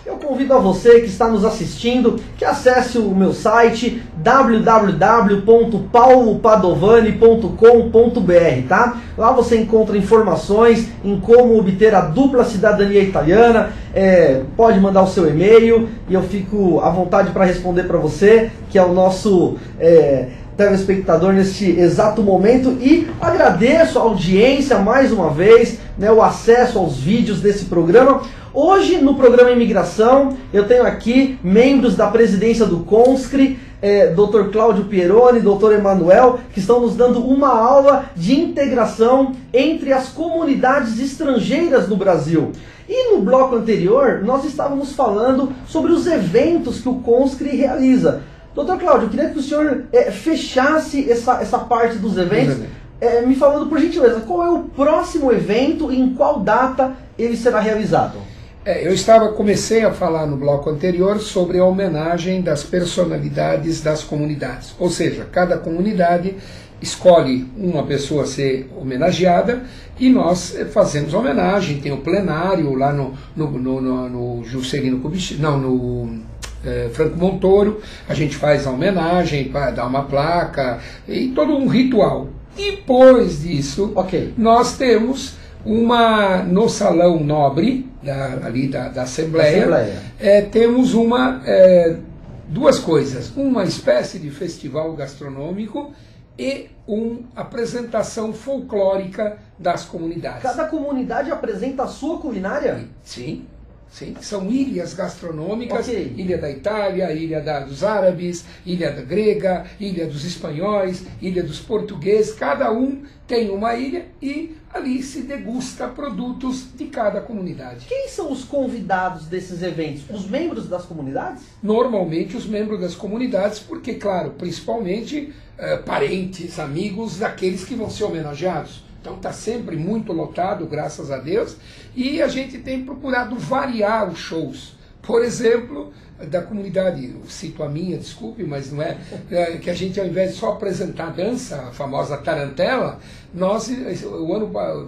Eu convido a você que está nos assistindo que acesse o meu site www.paulopadovani.com.br, tá? Lá você encontra informações em como obter a dupla cidadania italiana, pode mandar o seu e-mail e eu fico à vontade para responder para você, que é o nosso telespectador neste exato momento, e agradeço a audiência mais uma vez, né, o acesso aos vídeos desse programa. Hoje no programa Imigração eu tenho aqui membros da presidência do CONSCRI, Dr. Cláudio Pieroni, Dr. Emanuel, que estão nos dando uma aula de integração entre as comunidades estrangeiras no Brasil. E no bloco anterior nós estávamos falando sobre os eventos que o CONSCRI realiza. Doutor Cláudio, eu queria que o senhor fechasse essa parte dos eventos, me falando por gentileza, qual é o próximo evento e em qual data ele será realizado? Comecei a falar no bloco anterior sobre a homenagem das personalidades das comunidades. Ou seja, cada comunidade escolhe uma pessoa a ser homenageada e nós fazemos a homenagem. Tem o plenário lá no Juscelino Kubitschek, no Franco Montoro, a gente faz a homenagem, dá uma placa e todo um ritual. Depois disso, nós temos no Salão Nobre, ali da Assembleia, temos duas coisas, uma espécie de festival gastronômico e uma apresentação folclórica das comunidades. Cada comunidade apresenta a sua culinária? Sim. Sim, são ilhas gastronômicas, ilha da Itália, ilha dos árabes, ilha da grega, ilha dos espanhóis, ilha dos portugueses, cada um tem uma ilha e ali se degusta produtos de cada comunidade. Quem são os convidados desses eventos? Os membros das comunidades? Normalmente os membros das comunidades, porque, claro, principalmente parentes, amigos daqueles que vão ser homenageados. Então está sempre muito lotado, graças a Deus, e a gente tem procurado variar os shows. Por exemplo, da comunidade, cito a minha, desculpe, mas não é, que a gente ao invés de só apresentar dança, a famosa tarantela, nós,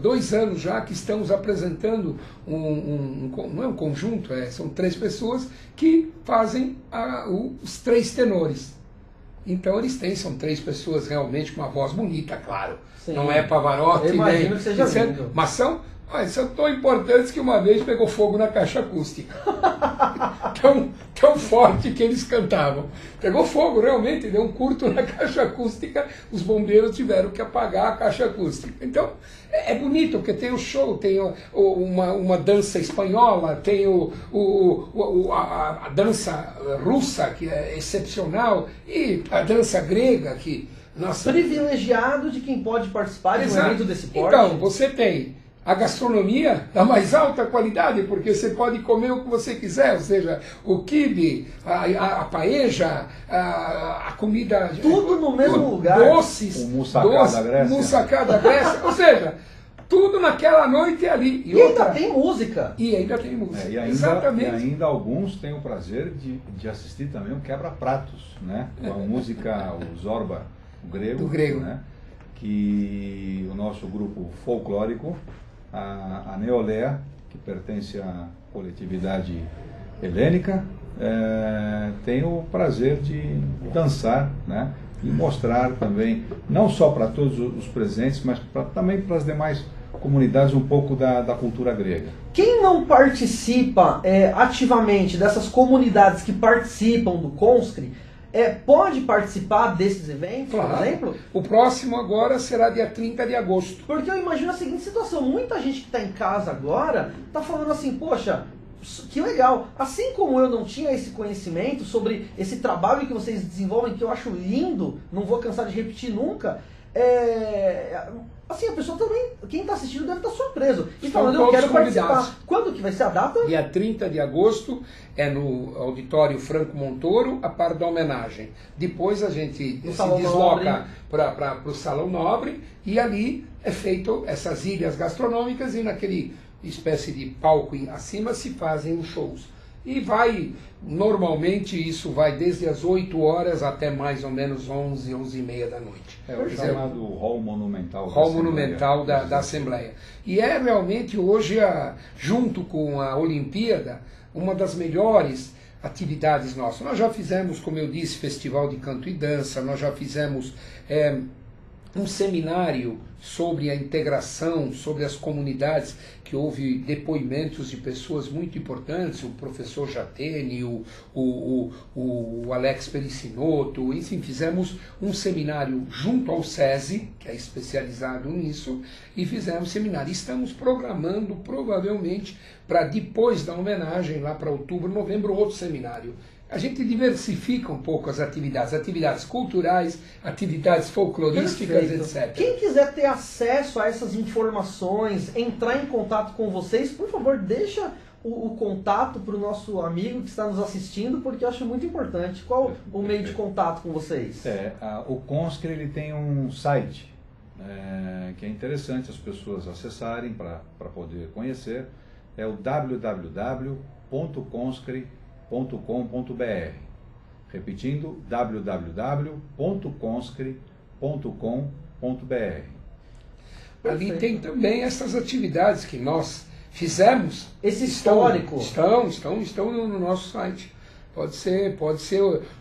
2 anos já que estamos apresentando não é um conjunto, são 3 pessoas que fazem os 3 tenores. Então são 3 pessoas realmente com uma voz bonita, claro. Sim. Não é Pavarotti, nem... que seja lindo. Mas são tão importantes que uma vez pegou fogo na caixa acústica. tão forte que eles cantavam. Pegou fogo, realmente, deu um curto na caixa acústica, os bombeiros tiveram que apagar a caixa acústica. Então, é bonito, porque tem o show, tem uma dança espanhola, tem a dança russa, que é excepcional, e a dança grega, que... Nossa, privilegiado de quem pode participar de um evento desse porte. Então, você tem a gastronomia da mais alta qualidade, porque você pode comer o que você quiser, ou seja, o quibe, a paeja, a comida... Tudo no mesmo lugar. Doces. O moussaka da Grécia. Moussaka da Grécia, ou seja, tudo naquela noite ali. E ainda tem música. E ainda tem música, exatamente. E ainda alguns têm o prazer de assistir também o quebra-pratos, né? Com a música, o Zorba, o grego. Do grego. Né? Que o nosso grupo folclórico, a Neolea, que pertence à coletividade helênica, tem o prazer de dançar, né? E mostrar também, não só para todos os presentes, mas também para as demais comunidades, um pouco da cultura grega. Quem não participa ativamente dessas comunidades que participam do Conscri, pode participar desses eventos, claro. Por exemplo? O próximo agora será dia 30 de agosto. Porque eu imagino a seguinte situação, muita gente que está em casa agora está falando assim, poxa, que legal, assim como eu não tinha esse conhecimento sobre esse trabalho que vocês desenvolvem, que eu acho lindo, não vou cansar de repetir nunca, assim, a pessoa também, quem está assistindo deve estar surpreso. E falando, eu quero participar. Quando que vai ser a data? Dia 30 de agosto, é no Auditório Franco Montoro, a par da homenagem. Depois a gente se desloca para o Salão Nobre e ali é feito essas ilhas gastronômicas e naquele espécie de palco acima se fazem os shows. E normalmente isso vai desde as 8 horas até mais ou menos 11, 11h30 da noite. O chamado Hall Monumental. Hall Monumental da Assembleia. E é realmente hoje, junto com a Olimpíada, uma das melhores atividades nossas. Nós já fizemos, como eu disse, Festival de Canto e Dança, nós já fizemos um seminário sobre a integração, sobre as comunidades, que houve depoimentos de pessoas muito importantes, o professor Jatene, o Alex Pericinoto, enfim, fizemos um seminário junto ao SESI, que é especializado nisso, e fizemos seminário. Estamos programando, provavelmente, para depois da homenagem, lá para outubro, novembro, outro seminário. A gente diversifica um pouco as atividades culturais, atividades folclorísticas, etc. Quem quiser ter acesso a essas informações, entrar em contato com vocês, por favor, deixa o contato para o nosso amigo que está nos assistindo, porque eu acho muito importante. Qual o meio de contato com vocês? O Conscri ele tem um site que é interessante as pessoas acessarem para poder conhecer. É o www.conscri.com.br. Repetindo, www.conscri.com.br. Ali tem também essas atividades que nós fizemos. Esse histórico. Estão no nosso site. Pode ser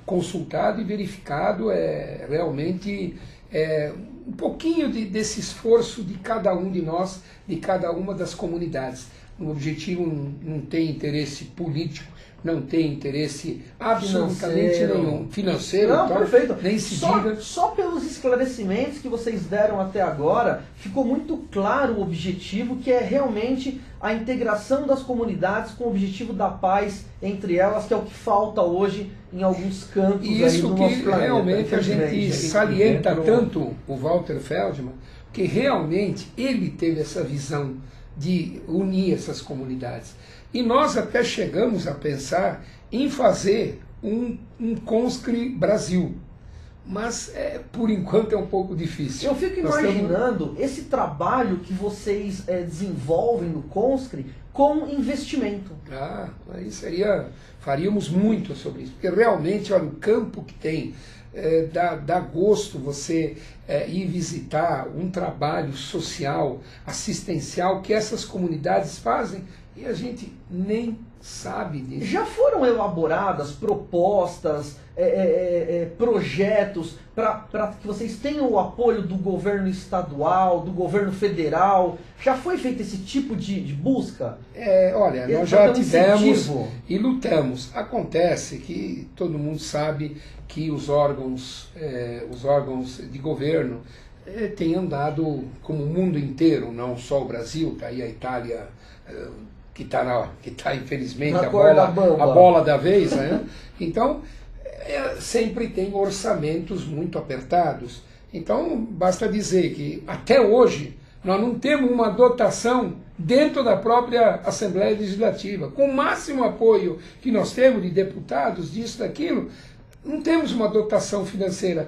consultado e verificado. Realmente um pouquinho desse esforço de cada um de nós, de cada uma das comunidades. O objetivo não tem interesse político, não tem interesse absolutamente nenhum financeiro, não, então, perfeito. Nem se diga. Só pelos esclarecimentos que vocês deram até agora, ficou muito claro o objetivo, que é realmente a integração das comunidades com o objetivo da paz entre elas, que é o que falta hoje em alguns campos e aí do nosso planeta. Isso que realmente a gente salienta tanto o Walter Feldman, que realmente ele teve essa visão de unir essas comunidades. E nós até chegamos a pensar em fazer um Conscri Brasil. Mas, por enquanto, é um pouco difícil. Eu fico imaginando esse trabalho que vocês desenvolvem no Conscri com investimento. Aí faríamos muito sobre isso. Porque realmente, olha, o campo que tem, dá gosto você ir visitar um trabalho social, assistencial que essas comunidades fazem e a gente nem sabe disso. Já foram elaboradas propostas, projetos para que vocês tenham o apoio do governo estadual, do governo federal? Já foi feito esse tipo de busca? Olha, nós já tivemos e lutamos. Acontece que todo mundo sabe que os órgãos de governo têm andado como o mundo inteiro, não só o Brasil, está aí a Itália, que está infelizmente a bola da vez, né? Então, sempre tem orçamentos muito apertados. Então, basta dizer que até hoje Nós não temos uma dotação dentro da própria Assembleia Legislativa. Com o máximo apoio que nós temos de deputados, disso, daquilo, não temos uma dotação financeira.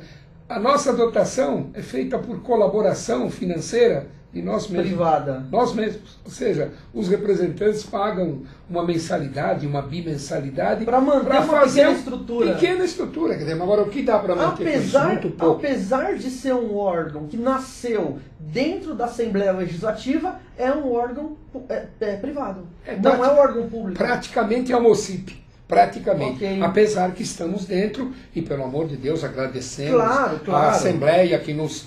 A nossa dotação é feita por colaboração financeira de nós mesmos. Privada. Nós mesmos. Ou seja, os representantes pagam uma mensalidade, uma bimensalidade para manter uma fazer pequena estrutura. Pequena estrutura. Quer dizer, agora o que dá para manter muito pouco. Apesar de ser um órgão que nasceu dentro da Assembleia Legislativa, é um órgão privado. Não é um órgão público. Praticamente é uma OCIP. Praticamente. Okay. Apesar que estamos dentro, e pelo amor de Deus agradecemos claro. a Assembleia que nos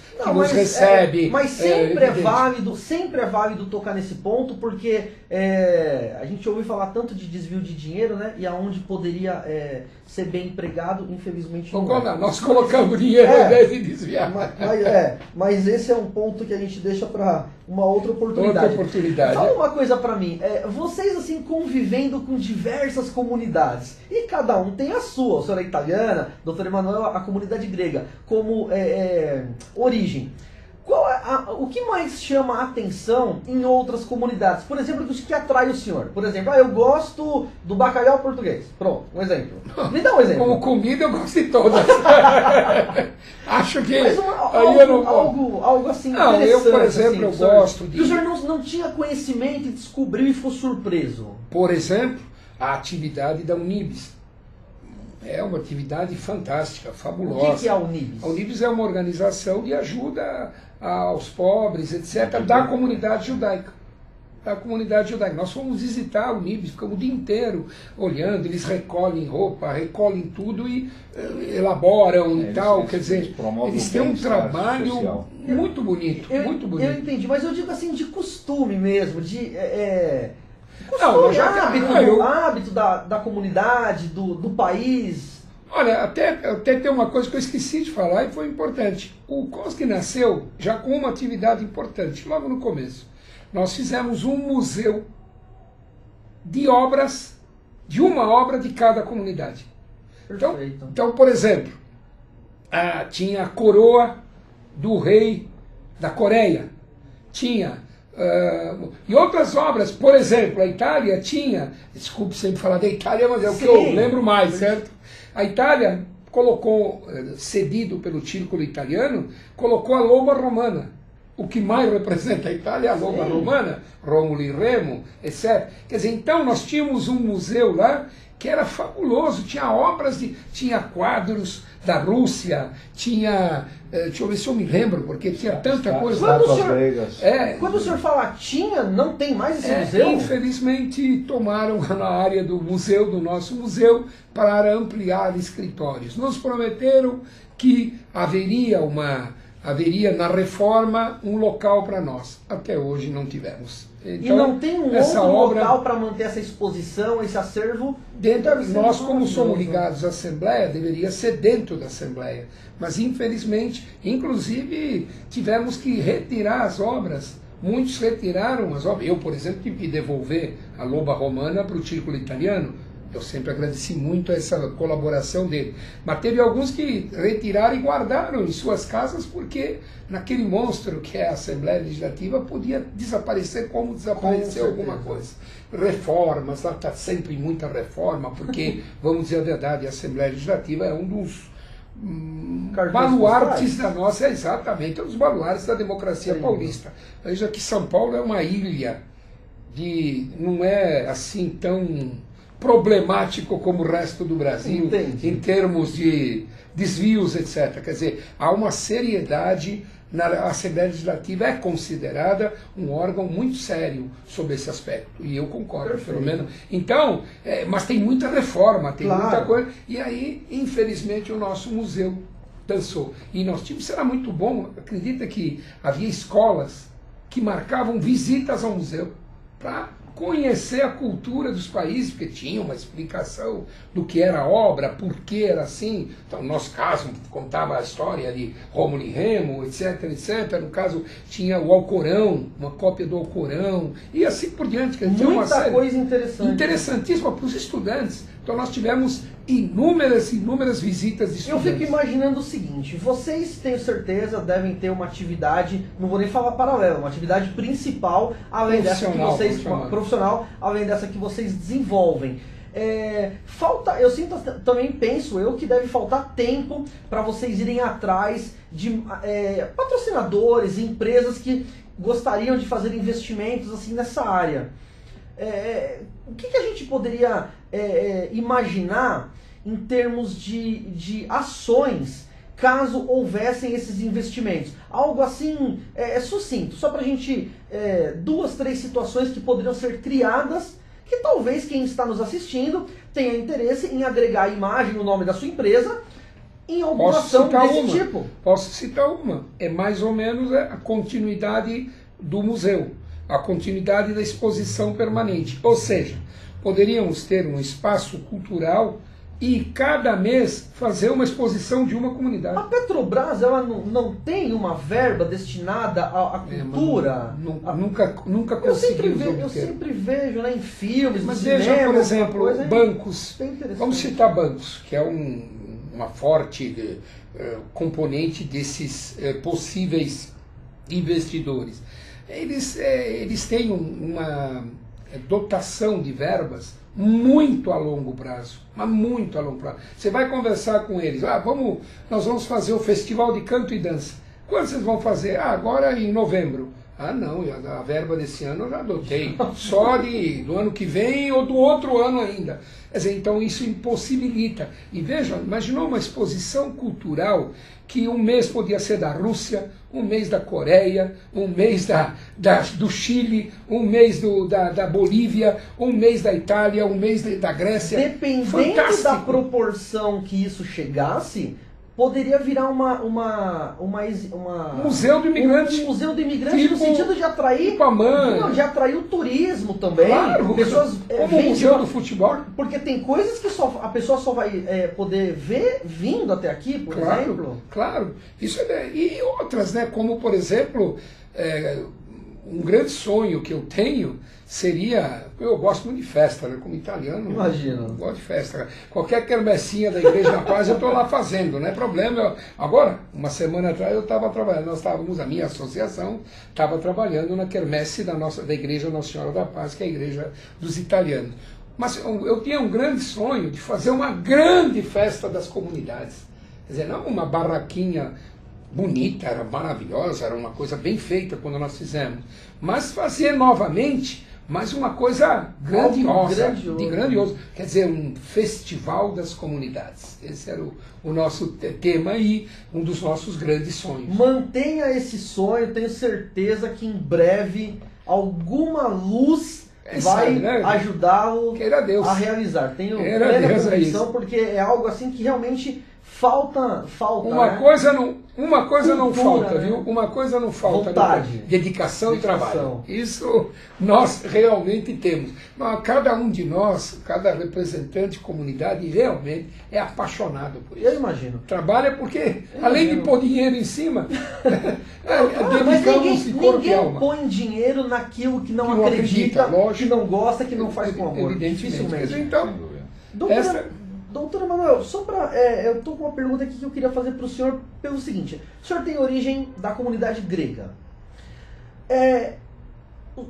recebe. Mas sempre é válido tocar nesse ponto, porque a gente ouve falar tanto de desvio de dinheiro, né? E aonde poderia ser bem empregado, infelizmente não. Nós colocamos dinheiro ao invés de desviar. Mas esse é um ponto que a gente deixa para uma outra oportunidade. Fala uma coisa para mim, vocês assim convivendo com diversas comunidades, e cada um tem a sua, a senhora é italiana, doutor Emanuel, a comunidade grega, como origem. O que mais chama a atenção em outras comunidades? Por exemplo, o que atrai o senhor? Por exemplo, eu gosto do bacalhau português. Pronto, um exemplo. Me dá um exemplo. Como comida eu gosto de todas. Acho que... Mas algo assim interessante. Eu, por exemplo, eu gosto de... Que o senhor não tinha conhecimento e descobriu e ficou surpreso. Por exemplo, a atividade da Unibis. É uma atividade fantástica, fabulosa. O que é a Unibis? A Unibis é uma organização de ajuda aos pobres, etc., da comunidade judaica. Nós fomos visitar a Unibis, ficamos o dia inteiro olhando, eles recolhem roupa, recolhem tudo e elaboram e tal. Quer dizer, eles têm um trabalho social. Muito bonito, muito bonito. Eu entendi, mas eu digo assim, de costume mesmo, de... hábito da comunidade, do país. Olha, até tem uma coisa que eu esqueci de falar e foi importante. O COSC nasceu já com uma atividade importante, logo no começo. Nós fizemos um museu de obras, de uma obra de cada comunidade. Então, por exemplo, tinha a coroa do rei da Coreia, tinha... e outras obras, por exemplo, a Itália tinha, desculpe sempre falar da Itália, mas é o que eu lembro mais, certo? A Itália colocou, cedido pelo círculo italiano, colocou a loba romana. O que mais representa a Itália é a loba romana, Rômulo e Remo, etc. Quer dizer, então nós tínhamos um museu lá que era fabuloso, tinha obras, tinha quadros da Rússia, tinha... deixa eu ver se eu me lembro, porque tinha tanta coisa. Quando o senhor fala tinha, não tem mais esse museu? Infelizmente tomaram na área do museu, do nosso museu, para ampliar escritórios. Nos prometeram que haveria na reforma um local para nós. Até hoje não tivemos. Então, e não tem um outro local para manter essa exposição, esse acervo? Nós, como somos ligados à Assembleia, deveria ser dentro da Assembleia. Mas, infelizmente, inclusive, tivemos que retirar as obras. Muitos retiraram as obras. Eu, por exemplo, tive que devolver a loba romana para o círculo italiano. Eu sempre agradeci muito essa colaboração dele. Mas teve alguns que retiraram e guardaram em suas casas porque naquele monstro que é a Assembleia Legislativa podia desaparecer como desapareceu alguma coisa. Reformas, lá está sempre muita reforma, porque, vamos dizer a verdade, a Assembleia Legislativa é um dos baluartes da nossa, exatamente, um dos baluartes da democracia paulista. Veja que São Paulo é uma ilha, não é assim tão... problemático como o resto do Brasil. Entendi. Em termos de desvios, etc. Quer dizer, há uma seriedade, na Assembleia Legislativa é considerada um órgão muito sério sobre esse aspecto, e eu concordo, pelo menos. Então, mas tem muita reforma, tem muita coisa, e aí, infelizmente, o nosso museu dançou. E nós tínhamos, será muito bom, acredita que havia escolas que marcavam visitas ao museu para conhecer a cultura dos países, porque tinha uma explicação do que era a obra, por que era assim. Então, no nosso caso, contava a história de Rômulo e Remo, etc, etc. No caso, tinha o Alcorão, uma cópia do Alcorão, e assim por diante. Muita coisa interessante. Interessantíssima para os estudantes. Então nós tivemos inúmeras visitas de estudantes. Eu fico imaginando o seguinte, vocês, tenho certeza, devem ter uma atividade, não vou nem falar paralela, uma atividade principal, além dessa que vocês, profissional, além dessa que vocês desenvolvem. Eu sinto, também penso eu, que deve faltar tempo para vocês irem atrás de patrocinadores, empresas que gostariam de fazer investimentos assim nessa área. O que a gente poderia imaginar em termos de ações caso houvessem esses investimentos? Algo assim sucinto, só para a gente, 2, 3 situações que poderiam ser criadas, que talvez quem está nos assistindo tenha interesse em agregar a imagem, o nome da sua empresa, em alguma ação desse tipo. Posso citar uma. É mais ou menos a continuidade do museu, a continuidade da exposição permanente. Ou seja, poderíamos ter um espaço cultural e cada mês fazer uma exposição de uma comunidade. A Petrobras, ela não tem uma verba destinada à cultura? Nunca conseguimos obter. Eu sempre vejo, né, em filmes, mas no veja, cinema, por exemplo, bancos. Vamos citar bancos, que é uma forte componente desses possíveis investidores. Eles têm uma dotação de verbas muito a longo prazo, mas muito a longo prazo. Você vai conversar com eles, nós vamos fazer o Festival de Canto e Dança. Quando vocês vão fazer? Agora em novembro. Não, a verba desse ano eu já adotei, só do ano que vem ou do outro ano ainda. Quer dizer, então isso impossibilita. E veja, imaginou uma exposição cultural que um mês podia ser da Rússia, um mês da Coreia, um mês do Chile, um mês da Bolívia, um mês da Itália, um mês da Grécia. Dependendo Fantástico. da proporção que isso chegasse, poderia virar museu do imigrante. Um museu do imigrante, no sentido de atrair de atrair o turismo também. Claro, pessoas como o museu do futebol. Porque tem coisas que a pessoa só vai poder ver vindo até aqui, por exemplo. Claro. E outras, né? Como, por exemplo, um grande sonho que eu tenho seria... Eu gosto muito de festa, né? Como italiano. Imagina. Eu gosto de festa. Qualquer quermessinha da Igreja da Paz eu estou lá fazendo, não é problema. Agora, uma semana atrás eu estava trabalhando, a minha associação estava trabalhando na quermesse da Igreja Nossa Senhora da Paz, que é a igreja dos italianos. Mas eu tinha um grande sonho de fazer uma grande festa das comunidades. Quer dizer, não uma barraquinha bonita, era maravilhosa, era uma coisa bem feita quando nós fizemos. Mas fazer novamente, mas uma coisa grandioso. Quer dizer, um festival das comunidades. Esse era o nosso tema e um dos nossos grandes sonhos. Mantenha esse sonho, tenho certeza que em breve alguma luz vai ajudá-lo a realizar. Tenho plena convicção, porque é algo assim que realmente falta uma coisa não falta, né? Viu? Uma coisa não falta. Vontade. Dedicação e trabalho. Isso nós realmente temos. Cada um de nós, cada representante de comunidade realmente é apaixonado por isso. Eu imagino. Trabalha porque, além de pôr dinheiro em cima, dedicamos de corpo e alma. Ninguém põe dinheiro naquilo que não acredita, que não gosta, que não faz com amor. Dificilmente. Então, Doutor Emanuel, só para. Eu estou com uma pergunta aqui que eu queria fazer para o senhor pelo seguinte. O senhor tem origem da comunidade grega.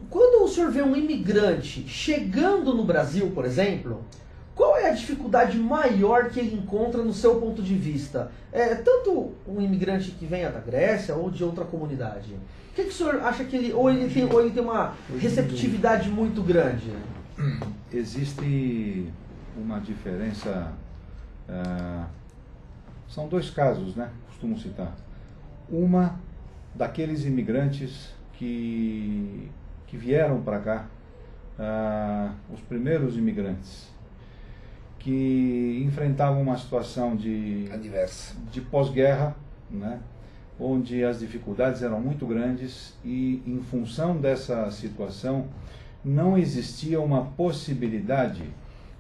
Quando o senhor vê um imigrante chegando no Brasil, por exemplo, qual é a dificuldade maior que ele encontra no seu ponto de vista? Tanto um imigrante que venha da Grécia ou de outra comunidade. O que o senhor acha que ele tem uma receptividade muito grande? Existe uma diferença, são dois casos, né? Costumo citar. Uma daqueles imigrantes que vieram para cá, os primeiros imigrantes, que enfrentavam uma situação de pós-guerra, né? Onde as dificuldades eram muito grandes e, em função dessa situação, não existia uma possibilidade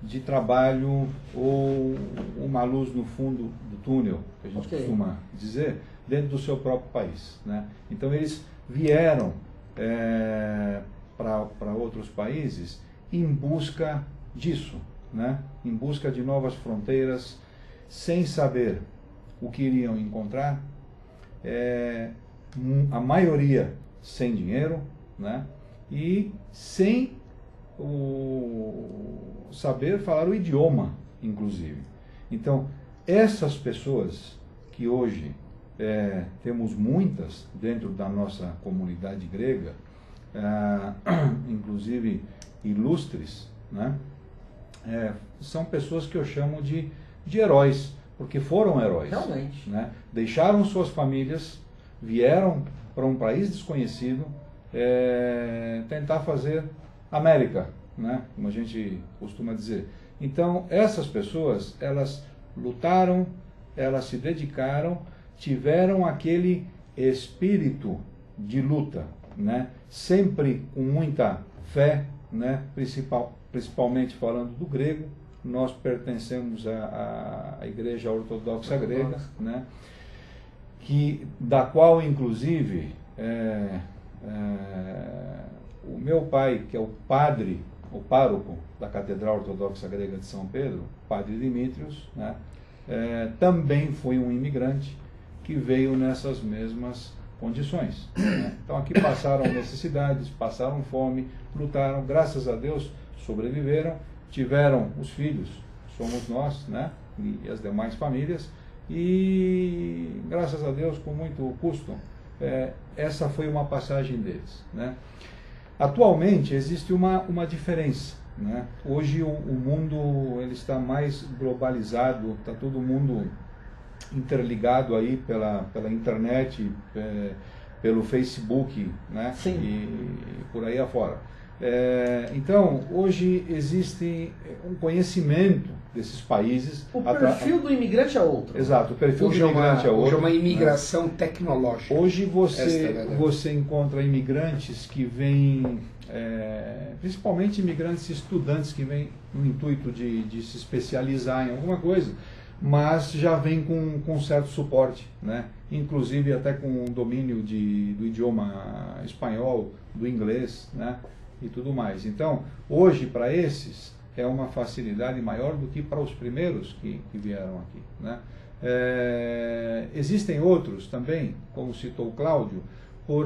de trabalho ou uma luz no fundo do túnel, que a gente costuma dizer, dentro do seu próprio país, né? Então eles vieram para outros países em busca disso, né, em busca de novas fronteiras, sem saber o que iriam encontrar, a maioria sem dinheiro, né, e sem saber falar o idioma, inclusive. Então, essas pessoas que hoje temos muitas dentro da nossa comunidade grega, inclusive ilustres, né, são pessoas que eu chamo de heróis, porque foram heróis. Realmente. Né? Deixaram suas famílias, vieram para um país desconhecido, tentar fazer América, né? Como a gente costuma dizer. Então, essas pessoas, elas lutaram, elas se dedicaram, tiveram aquele espírito de luta, né? Sempre com muita fé, né? Principalmente falando do grego. Nós pertencemos à Igreja Ortodoxa Grega, né? Da qual, inclusive, o meu pai, que é o pároco da Catedral Ortodoxa Grega de São Pedro, Padre Dimitrios, né? Também foi um imigrante que veio nessas mesmas condições, né? Então aqui passaram necessidades, passaram fome, lutaram, graças a Deus sobreviveram, tiveram os filhos, somos nós, né? E as demais famílias, e graças a Deus, com muito custo, essa foi uma passagem deles, né? Atualmente existe uma diferença, né? Hoje o mundo ele está mais globalizado, está todo mundo interligado aí pela internet, pelo Facebook, né? Sim. E por aí afora. Então, hoje existe um conhecimento desses países. O perfil do imigrante é outro. Exato, o perfil do imigrante é outro. Hoje é uma imigração tecnológica. Hoje você encontra imigrantes que vêm, principalmente imigrantes estudantes que vêm no intuito de se especializar em alguma coisa, mas já vem com certo suporte, né? Inclusive até com domínio do idioma espanhol, do inglês, né? E tudo mais. Então, hoje, para esses, é uma facilidade maior do que para os primeiros que vieram aqui, né? Existem outros também, como citou o Cláudio, por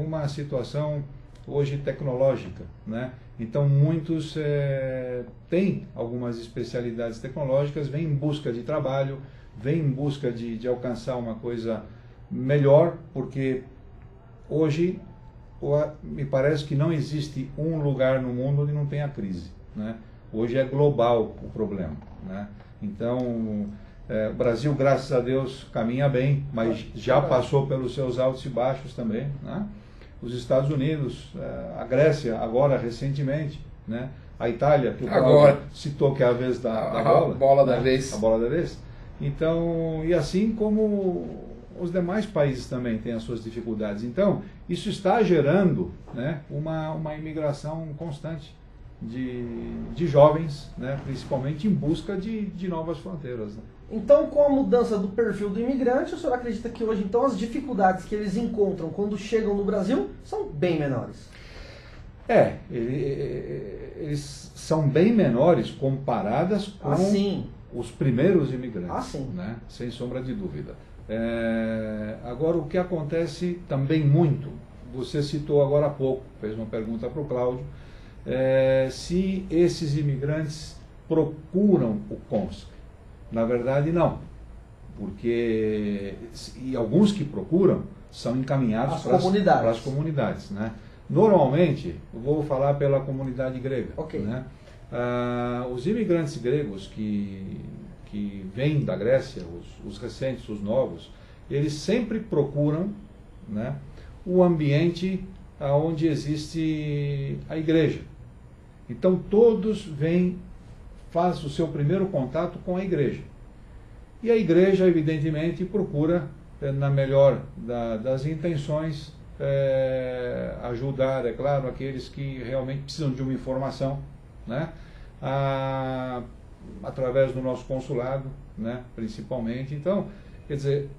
uma situação hoje tecnológica, né? Então, muitos têm algumas especialidades tecnológicas, vêm em busca de trabalho, vêm em busca de alcançar uma coisa melhor, porque hoje me parece que não existe um lugar no mundo onde não tenha crise, né? Hoje é global o problema, né? Então, o Brasil, graças a Deus, caminha bem, mas já passou pelos seus altos e baixos também, né? Os Estados Unidos, a Grécia, agora recentemente, né? A Itália, que o Paulo citou que é a vez da bola, da vez. A bola da vez. Então, e assim como os demais países também têm as suas dificuldades. Então, isso está gerando, né, uma imigração constante de jovens, né, principalmente em busca de novas fronteiras, né? Então, com a mudança do perfil do imigrante, o senhor acredita que hoje, então, as dificuldades que eles encontram quando chegam no Brasil são bem menores? Eles são bem menores comparadas com os primeiros imigrantes, né? Sem sombra de dúvida. Agora, o que acontece também muito, você citou agora há pouco, fez uma pergunta para o Cláudio, se esses imigrantes procuram o CONSCRI. Na verdade, não, porque alguns que procuram são encaminhados para as comunidades, né? Normalmente, eu vou falar pela comunidade grega, né? Os imigrantes gregos que vêm da Grécia, os recentes, os novos, eles sempre procuram, né, o ambiente onde existe a igreja. Então todos faz o seu primeiro contato com a igreja. E a igreja, evidentemente, procura, na melhor das intenções, ajudar, é claro, aqueles que realmente precisam de uma informação, né, através do nosso consulado, né, principalmente. Então, quer dizer,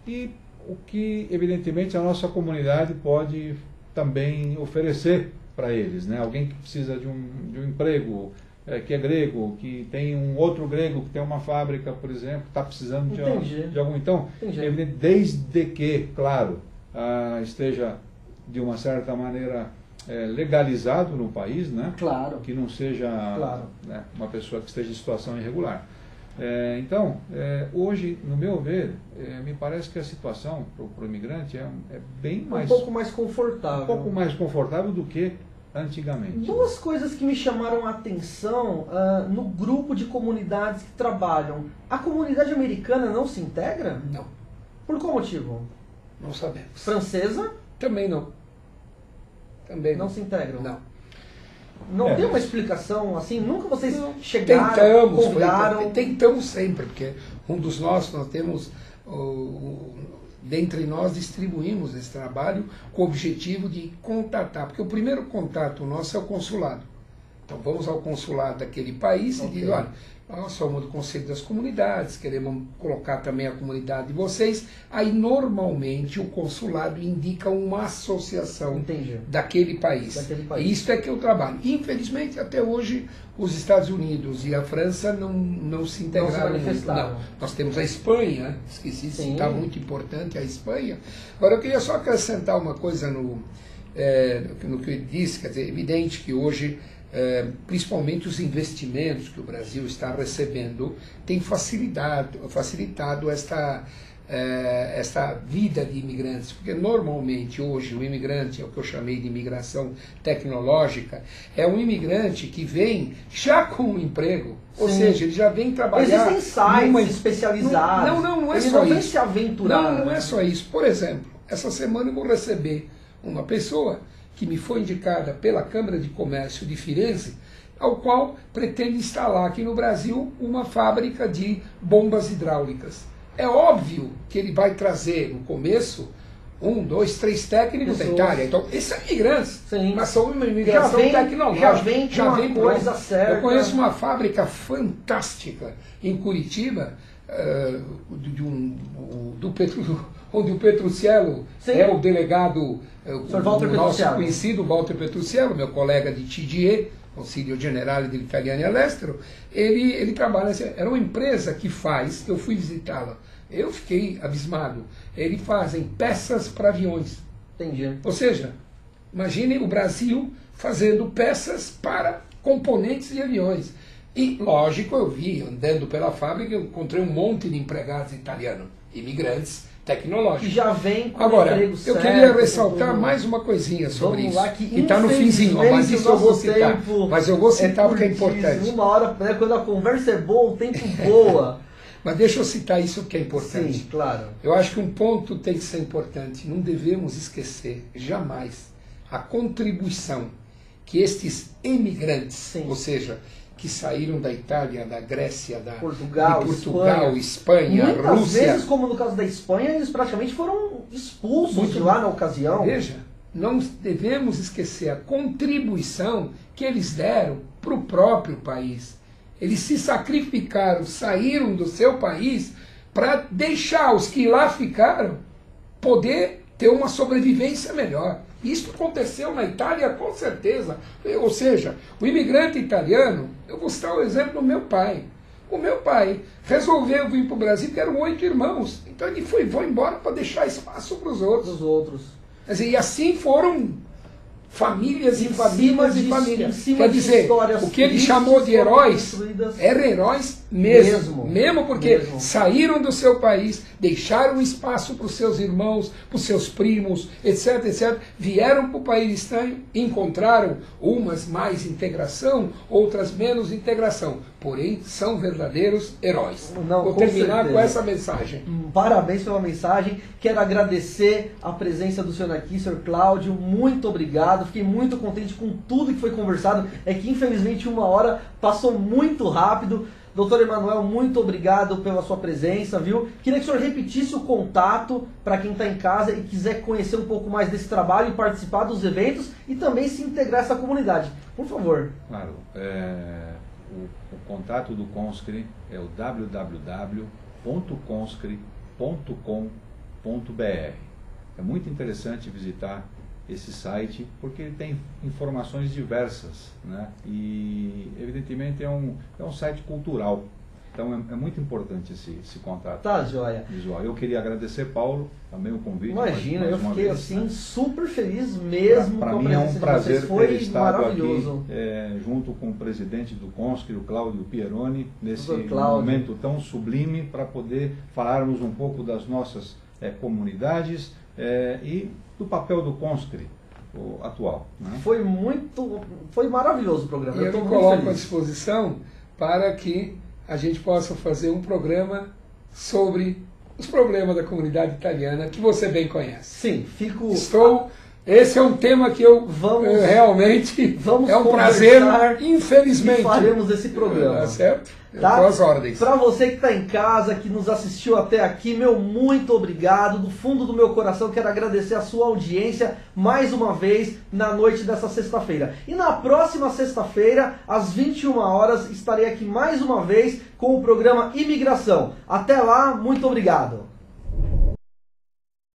e o que, evidentemente, a nossa comunidade pode também oferecer para eles, né? Alguém que precisa de um emprego, que é grego, que tem um outro grego que tem uma fábrica, por exemplo, está precisando de algum. Então, é evidente, desde que, claro, esteja de uma certa maneira legalizado no país, né? Claro. Que não seja né, uma pessoa que esteja em situação irregular. Então, hoje, no meu ver, me parece que a situação para o imigrante é bem mais... Um pouco mais confortável. Um pouco mais confortável do que antigamente. Duas coisas que me chamaram a atenção no grupo de comunidades que trabalham. A comunidade americana não se integra? Não. Por qual motivo? Não sabemos. Francesa? Também não. Também não se integram? Não. Não tem uma explicação assim? Nunca vocês chegaram, convidaram? Tentamos sempre, porque nós temos, dentre nós distribuímos esse trabalho com o objetivo de contatar, porque o primeiro contato nosso é o consulado. Então vamos ao consulado daquele país e diz, olha, nós somos do Conselho das Comunidades, queremos colocar também a comunidade de vocês. Aí normalmente o consulado indica uma associação daquele país. E isso é que eu trabalho. Infelizmente até hoje os Estados Unidos e a França não se integraram muito. Não. Nós temos a Espanha, esqueci de citar, muito importante a Espanha. Agora eu queria só acrescentar uma coisa no que ele disse, quer dizer, é evidente que hoje principalmente os investimentos que o Brasil está recebendo têm facilitado esta vida de imigrantes, porque normalmente hoje o imigrante, é o que eu chamei de imigração tecnológica, é um imigrante que vem já com um emprego, ou seja, ele já vem trabalhar... Existem sites especializados, não é ele só não vem isso. se aventurar. Não é só isso. Por exemplo, essa semana eu vou receber uma pessoa que me foi indicada pela Câmara de Comércio de Firenze, ao qual pretende instalar aqui no Brasil uma fábrica de bombas hidráulicas. É óbvio que ele vai trazer, no começo, 1, 2, 3 técnicos da Itália. Então, esses são imigrantes, mas são uma imigração tecnológica. Já vem coisa certa. Eu conheço uma fábrica fantástica em Curitiba, onde o Petrucciello é o delegado, o nosso conhecido Walter Petrucciello, meu colega de TGE, Consiglio Generale dell'Italiani all'Estero, ele trabalha, era uma empresa que faz, eu fui visitá-la, eu fiquei abismado, eles fazem peças para aviões. Entendi. Ou seja, imagine o Brasil fazendo peças para componentes de aviões. E, lógico, eu vi, andando pela fábrica, eu encontrei um monte de empregados italianos, imigrantes tecnológicos. Que já vem com agora, emprego eu certo, queria ressaltar mais uma coisinha sobre isso, que está no finzinho, mas isso eu vou citar. Mas eu vou citar porque é importante. Uma hora, né, quando a conversa é boa, o tempo voa. Mas deixa eu citar isso que é importante. Sim, claro. Eu acho que um ponto tem que ser importante. Não devemos esquecer, jamais, a contribuição que estes emigrantes, ou seja, que saíram da Itália, da Grécia, de Portugal, Espanha, muitas Rússia. Muitas vezes, como no caso da Espanha, eles praticamente foram expulsos de lá na ocasião. Veja, não devemos esquecer a contribuição que eles deram para o próprio país. Eles se sacrificaram, saíram do seu país para deixar os que lá ficaram poder ter uma sobrevivência melhor. Isso aconteceu na Itália com certeza. Ou seja, o imigrante italiano, eu vou citar o exemplo do meu pai. O meu pai resolveu vir para o Brasil, que eram 8 irmãos. Então ele foi embora para deixar espaço para os outros. Quer dizer, e assim foram famílias e famílias e famílias. Quer dizer, o que ele chamou de heróis, eram heróis mesmo porque saíram do seu país, deixaram espaço para os seus irmãos, para os seus primos, etc, vieram para o país estranho, encontraram umas mais integração, outras menos integração, porém são verdadeiros heróis. Vou terminar com essa mensagem. Parabéns pela mensagem, quero agradecer a presença do senhor aqui, senhor Cláudio, muito obrigado, fiquei muito contente com tudo que foi conversado, é que infelizmente 1 hora passou muito rápido. Doutor Emanuel, muito obrigado pela sua presença, viu? Queria que o senhor repetisse o contato para quem está em casa e quiser conhecer um pouco mais desse trabalho e participar dos eventos e também se integrar a essa comunidade. Por favor. Claro. O contato do Conscri é o www.conscri.com.br. É muito interessante visitar esse site, porque ele tem informações diversas, né? E evidentemente é um site cultural. Então é muito importante esse contato. Tá, joia. Visual. Eu queria agradecer, Paulo, também o convite. Imagina, mais eu uma vez, assim, né? Super feliz mesmo. Para com a mim é um presença de prazer vocês. Foi ter estado maravilhoso. aqui junto com o presidente do CONSCRI, o Cláudio Pieroni, nesse Cláudio. momento tão sublime para poder falarmos um pouco das nossas comunidades e do papel do CONSCRI atual. Né? Foi maravilhoso o programa. E eu me coloco à disposição para que a gente possa fazer um programa sobre os problemas da comunidade italiana, que você bem conhece. Sim, Esse é um tema que realmente é um prazer, infelizmente. E faremos esse programa. Tá certo? Tá? As ordens. Para você que está em casa, que nos assistiu até aqui, meu muito obrigado. Do fundo do meu coração, quero agradecer a sua audiência mais uma vez na noite dessa sexta-feira. E na próxima sexta-feira, às 21 horas, estarei aqui mais uma vez com o programa Imigração. Até lá, muito obrigado.